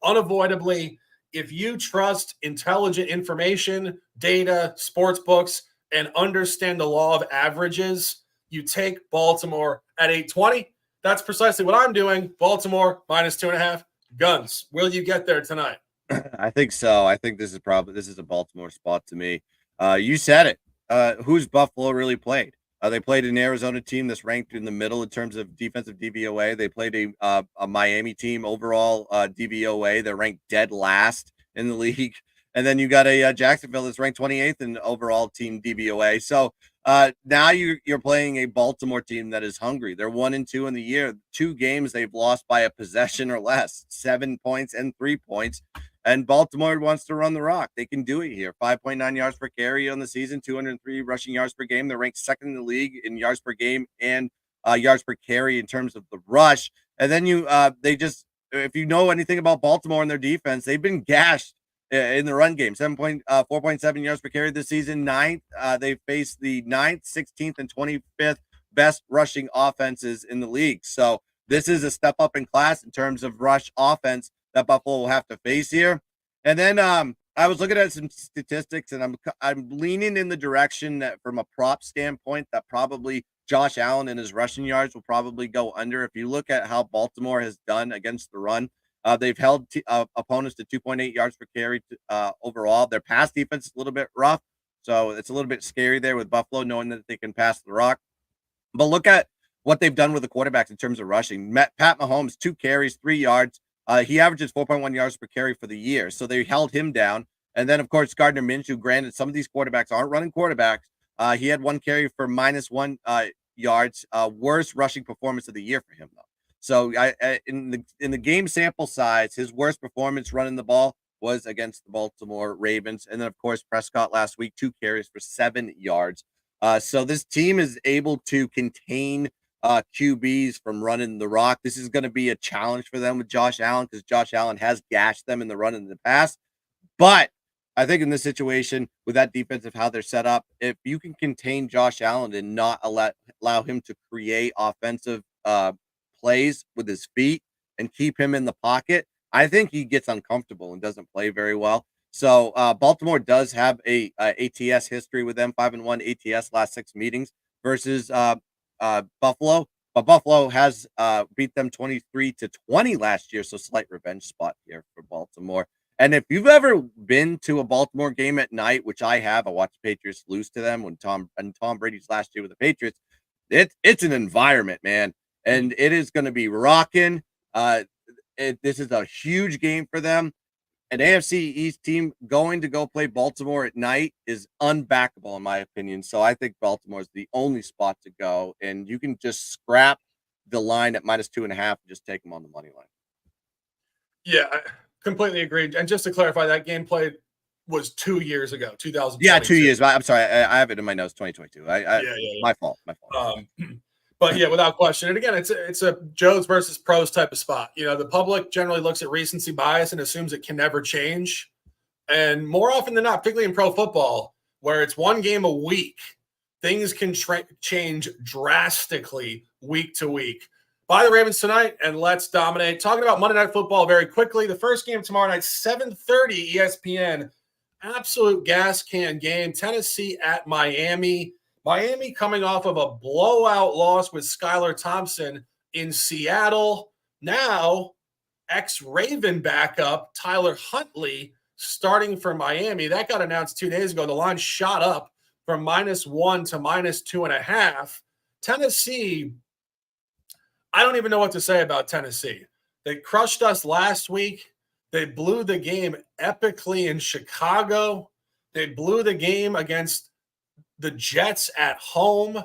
unavoidably, if you trust intelligent information, data, sports books, and understand the law of averages, you take Baltimore at 8:20. That's precisely what I'm doing. Baltimore -2.5. Guns, will you get there tonight?
I think so. I think this is a Baltimore spot to me. You said it. Who's Buffalo really played? They played an Arizona team that's ranked in the middle in terms of defensive DVOA. They played a Miami team overall DVOA. They're ranked dead last in the league. And then you got a Jacksonville that's ranked 28th in overall team DVOA. So now you're playing a Baltimore team that is hungry. They're 1-2 in the year. 2 games they've lost by a possession or less, 7 points and 3 points. And Baltimore wants to run the rock. They can do it here. 5.9 yards per carry on the season, 203 rushing yards per game. They're ranked second in the league in yards per game and yards per carry in terms of the rush. And then if you know anything about Baltimore and their defense, they've been gashed in the run game. 4.7 yards per carry this season. They faced the 9th, 16th, and 25th best rushing offenses in the league. So this is a step up in class in terms of rush offense that Buffalo will have to face here. And then I was looking at some statistics, and I'm leaning in the direction that from a prop standpoint that probably Josh Allen and his rushing yards will probably go under. If you look at how Baltimore has done against the run, they've held opponents to 2.8 yards per carry overall. Their pass defense is a little bit rough, so it's a little bit scary there with Buffalo knowing that they can pass the rock. But look at what they've done with the quarterbacks in terms of rushing. Pat Mahomes, 2 carries, 3 yards. He averages 4.1 yards per carry for the year. So they held him down. And then, of course, Gardner Minshew, granted, some of these quarterbacks aren't running quarterbacks. He had 1 carry for -1 yards. Worst rushing performance of the year for him, though. So in the game sample size, his worst performance running the ball was against the Baltimore Ravens. And then, of course, Prescott last week, 2 carries for 7 yards. So this team is able to contain QBs from running the rock. This is going to be a challenge for them with Josh Allen because Josh Allen has gashed them in the run in the past. But I think in this situation with that defense of how they're set up, if you can contain Josh Allen and not allow him to create offensive plays with his feet and keep him in the pocket, I think he gets uncomfortable and doesn't play very well. So Baltimore does have a ATS history with them, 5-1 ATS last 6 meetings versus Buffalo, but Buffalo has beat them 23-20 last year. So slight revenge spot here for Baltimore. And if you've ever been to a Baltimore game at night, which I have, I watched the Patriots lose to them when Tom Brady's last year with the Patriots. It's an environment, man, and it is going to be rocking. This is a huge game for them. An AFC East team going to go play Baltimore at night is unbackable, in my opinion. So I think Baltimore is the only spot to go, and you can just scrap the line at -2.5 and just take them on the money line.
Yeah, I completely agreed. And just to clarify, that game played was 2 years ago, 2022.
Yeah, 2 years. I'm sorry, I have it in my notes, 2022. My fault.
But yeah, without question. And again, it's a Joes versus pros type of spot. You know, the public generally looks at recency bias and assumes it can never change. And more often than not, particularly in pro football, where it's 1 game a week, things can change drastically week to week. Buy the Ravens tonight and let's dominate. Talking about Monday Night Football very quickly. The first game tomorrow night, 7:30 ESPN. Absolute gas can game. Tennessee at Miami. Miami coming off of a blowout loss with Skylar Thompson in Seattle. Now, ex-Raven backup Tyler Huntley starting for Miami. That got announced 2 days ago. The line shot up from -1 to -2.5. Tennessee, I don't even know what to say about Tennessee. They crushed us last week. They blew the game epically in Chicago. They blew the game against the Jets at home.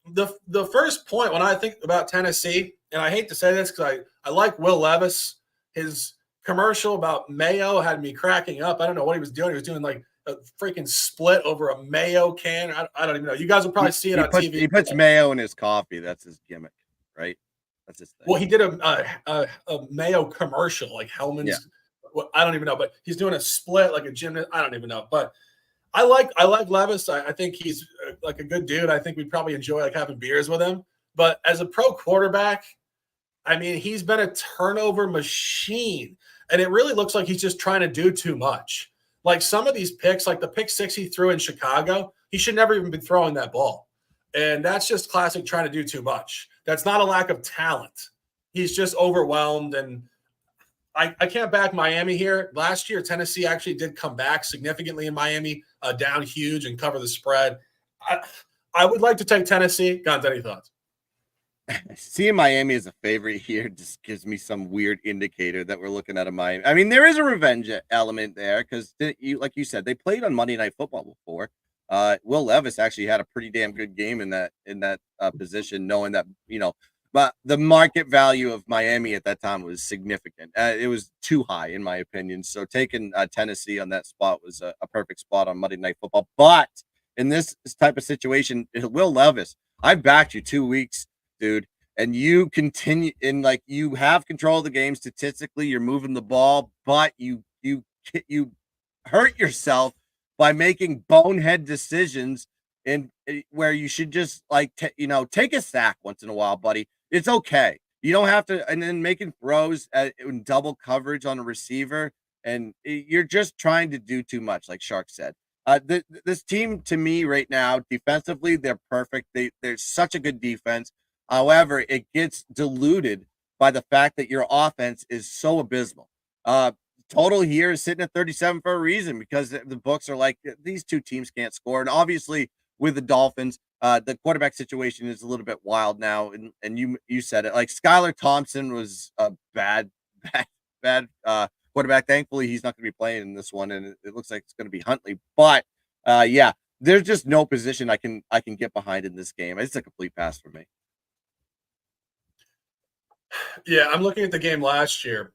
The first point when I think about Tennessee, and I hate to say this because I like Will Levis. His commercial about mayo had me cracking up. I don't know what he was doing. He was doing like a freaking split over a mayo can. I don't even know. You guys will probably see it on TV.
He puts mayo in his coffee. That's his gimmick, right? That's his thing.
Well, he did a mayo commercial, like Hellman's. Yeah. Well, I don't even know, but he's doing a split like a gymnast. I don't even know, but I like Levis. I think he's like a good dude. I think we'd probably enjoy like having beers with him. But as a pro quarterback, I mean, he's been a turnover machine, and it really looks like he's just trying to do too much. Like some of these picks, like the pick 6 he threw in Chicago, he should never even be throwing that ball. And that's just classic trying to do too much. That's not a lack of talent. He's just overwhelmed, and I can't back Miami here. Last year, Tennessee actually did come back significantly in Miami, down huge and cover the spread. I would like to take Tennessee. Guns, any thoughts?
Seeing Miami as a favorite here just gives me some weird indicator that we're looking at a Miami. I mean, there is a revenge element there because, like you said, they played on Monday Night Football before. Will Levis actually had a pretty damn good game in that position, knowing that but the market value of Miami at that time was significant. It was too high, in my opinion. So taking Tennessee on that spot was a perfect spot on Monday Night Football. But in this type of situation, Will Levis, I backed you 2 weeks, dude, and you continue in like you have control of the game statistically. You're moving the ball, but you hurt yourself by making bonehead decisions and where you should just take a sack once in a while, buddy. It's okay. You don't have to, and then making throws in double coverage on a receiver, and you're just trying to do too much, like Shark said. This team, to me, right now, defensively, they're perfect. They're such a good defense. However, it gets diluted by the fact that your offense is so abysmal. Total here is sitting at 37 for a reason because the books are like these two teams can't score, and obviously with the Dolphins, the quarterback situation is a little bit wild now, and you said it. Like Skylar Thompson was a bad quarterback. Thankfully, he's not going to be playing in this one, and it looks like it's going to be Huntley. But yeah, there's just no position I can get behind in this game. It's a complete pass for me.
Yeah, I'm looking at the game last year.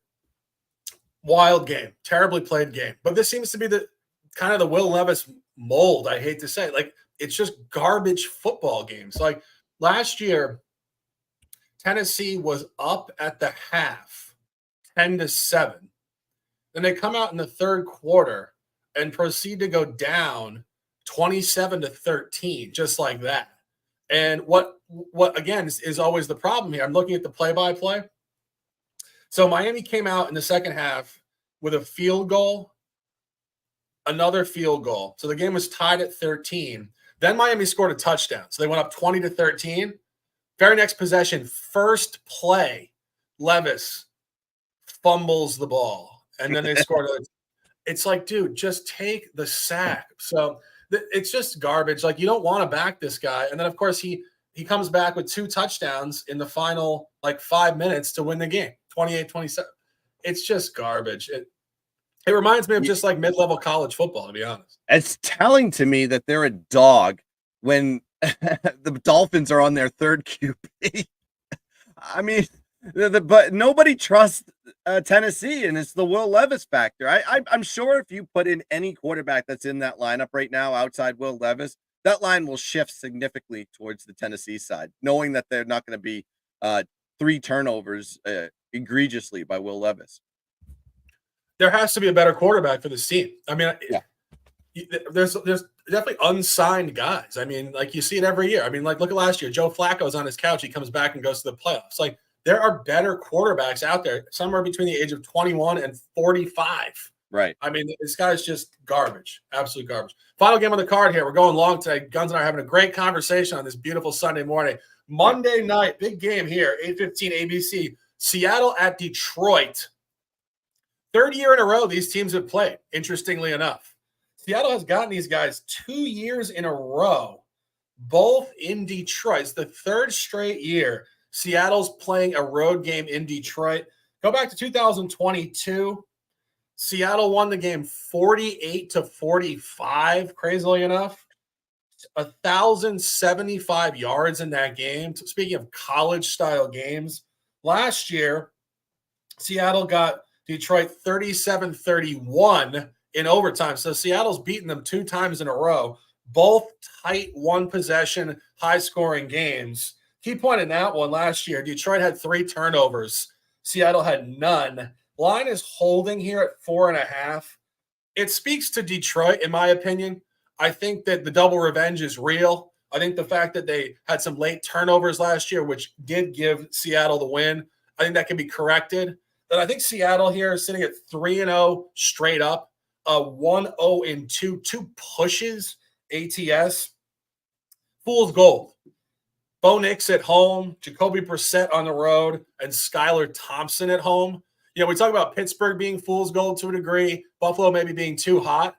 Wild game, terribly played game. But this seems to be the kind of the Will Levis mold. I hate to say it. Like, it's just garbage football games. Like last year, Tennessee was up at the half, 10-7. Then they come out in the third quarter and proceed to go down 27-13, just like that. And what again is always the problem here. I'm looking at the play-by-play. So Miami came out in the second half with a field goal, another field goal. So the game was tied at 13. Then Miami scored a touchdown. So they went up 20-13. Very next possession, first play, Levis fumbles the ball. And then they scored. It's like, dude, just take the sack. So it's just garbage. Like, you don't want to back this guy. And then, of course, he comes back with 2 touchdowns in the final, 5 minutes to win the game, 28-27. It's just garbage. It reminds me of just like mid-level college football, to be honest.
It's telling to me that they're a dog when the Dolphins are on their third QB. I mean, but nobody trusts Tennessee, and it's the Will Levis factor. I'm sure if you put in any quarterback that's in that lineup right now outside Will Levis, that line will shift significantly towards the Tennessee side, knowing that they're not going to be 3 turnovers egregiously by Will Levis.
There has to be a better quarterback for this team. I mean,
yeah.
There's definitely unsigned guys. I mean, like you see it every year. I mean, like look at last year. Joe Flacco's on his couch. He comes back and goes to the playoffs. Like there are better quarterbacks out there, somewhere between the age of 21 and 45.
Right.
I mean, this guy's just garbage. Absolute garbage. Final game on the card here. We're going long today. Guns and I are having a great conversation on this beautiful Sunday morning. Monday night, big game here, 8:15 ABC. Seattle at Detroit. Third year in a row these teams have played, interestingly enough. Seattle has gotten these guys 2 years in a row, both in Detroit. It's the third straight year Seattle's playing a road game in Detroit. Go back to 2022. Seattle won the game 48-45, crazily enough. 1,075 yards in that game. Speaking of college-style games, last year, Seattle got Detroit 37-31 in overtime. So Seattle's beaten them 2 times in a row, both tight one-possession, high-scoring games. Key point in that one last year, Detroit had 3 turnovers. Seattle had none. Line is holding here at 4.5. It speaks to Detroit, in my opinion. I think that the double revenge is real. I think the fact that they had some late turnovers last year, which did give Seattle the win, I think that can be corrected. But I think Seattle here is sitting at 3-0 straight up, 1-0-2, 2 pushes ATS. Fool's gold. Bo Nix at home, Jacoby Brissett on the road, and Skylar Thompson at home. We talk about Pittsburgh being fool's gold to a degree, Buffalo maybe being too hot.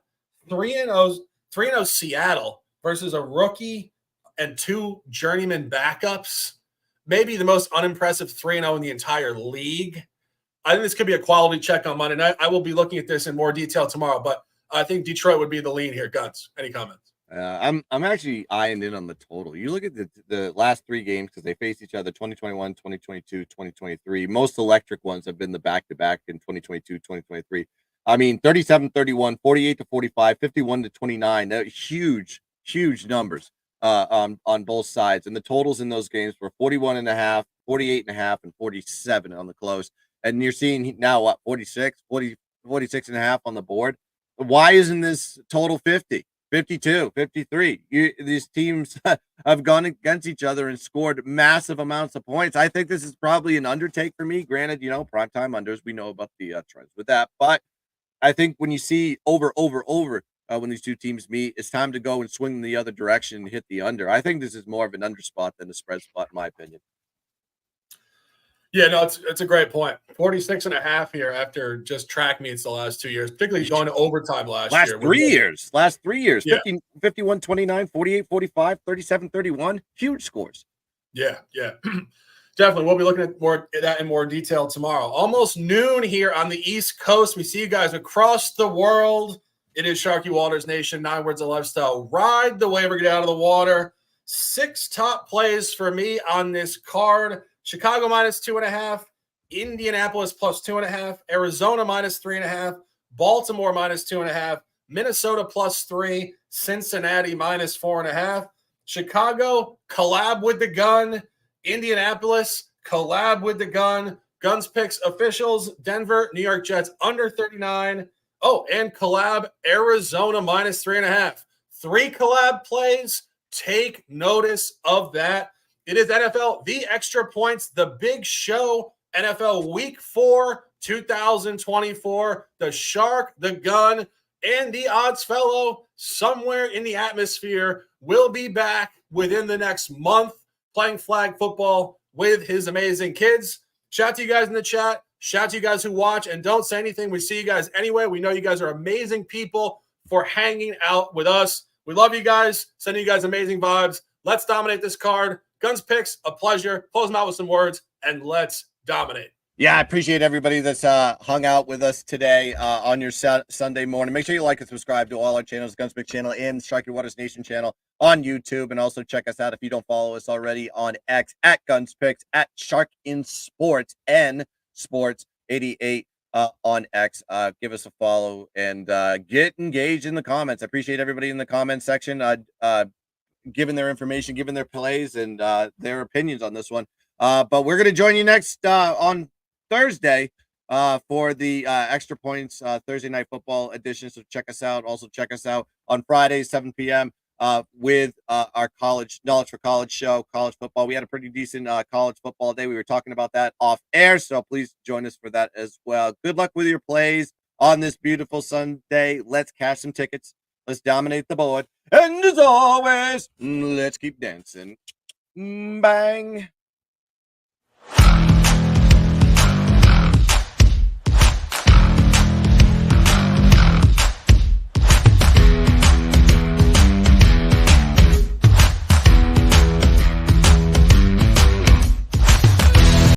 3-0 Seattle versus a rookie and two journeyman backups. Maybe the most unimpressive 3-0 in the entire league. I think this could be a quality check on Monday night. I will be looking at this in more detail tomorrow, but I think Detroit would be the lean here. Guns, any comments?
I'm actually eyeing in on the total. You look at the last 3 games because they faced each other 2021, 2022, 2023. Most electric ones have been the back-to-back in 2022, 2023. I mean, 37-31, 48-45, 51-29. Huge numbers on both sides. And the totals in those games were 41.5, 48.5, and 47 on the close. And you're seeing now what, 46, 40, 46.5 on the board. Why isn't this total 50? 52, 53. These teams have gone against each other and scored massive amounts of points. I think this is probably an undertake for me. Granted, primetime unders, we know about the trends with that. But I think when you see over, when these two teams meet, it's time to go and swing the other direction and hit the under. I think this is more of an under spot than a spread spot, in my opinion.
Yeah, no, it's a great point. 46.5 here after just track meets the last 2 years, particularly going to overtime last year.
Last 3 years.
Yeah.
51-29, 48-45, 37-31. Huge scores.
Yeah. Definitely. We'll be looking at that in more detail tomorrow. Almost noon here on the East Coast. We see you guys across the world. It is Sharky Walters Nation, 9 Words of Lifestyle. Ride the wave or get out of the water. 6 top plays for me on this card. Chicago -2.5, Indianapolis +2.5, Arizona -3.5, Baltimore -2.5, Minnesota +3, Cincinnati -4.5. Chicago, collab with the gun. Indianapolis, collab with the gun. Guns picks officials, Denver, New York Jets under 39. Oh, and collab Arizona -3.5. 3 collab plays. Take notice of that. It is NFL, the extra points, the big show, NFL Week 4, 2024. The Shark, the Gun, and the Odds Fellow somewhere in the atmosphere will be back within the next month playing flag football with his amazing kids. Shout out to you guys in the chat. Shout out to you guys who watch and don't say anything. We see you guys anyway. We know you guys are amazing people for hanging out with us. We love you guys. Sending you guys amazing vibes. Let's dominate this card. Guns picks, a pleasure. Close them out with some words, and let's dominate.
Yeah, I appreciate everybody that's hung out with us today on your Sunday morning. Make sure you like and subscribe to all our channels, Guns Pick channel and Sharky Waters Nation channel on YouTube. And also check us out if you don't follow us already on X at Guns Picks, at Shark in Sports, N Sports 88 on X. Give us a follow and get engaged in the comments. I appreciate everybody in the comment section giving their information, giving their plays and their opinions on this one. But we're going to join you next on Thursday for the Extra Points Thursday Night Football edition. So check us out. Also check us out on Fridays, 7 p.m. With our college Knowledge for College show, college football. We had a pretty decent college football day. We were talking about that off air. So please join us for that as well. Good luck with your plays on this beautiful Sunday. Let's cash some tickets. Let's dominate the board. And as always, let's keep dancing. Bang.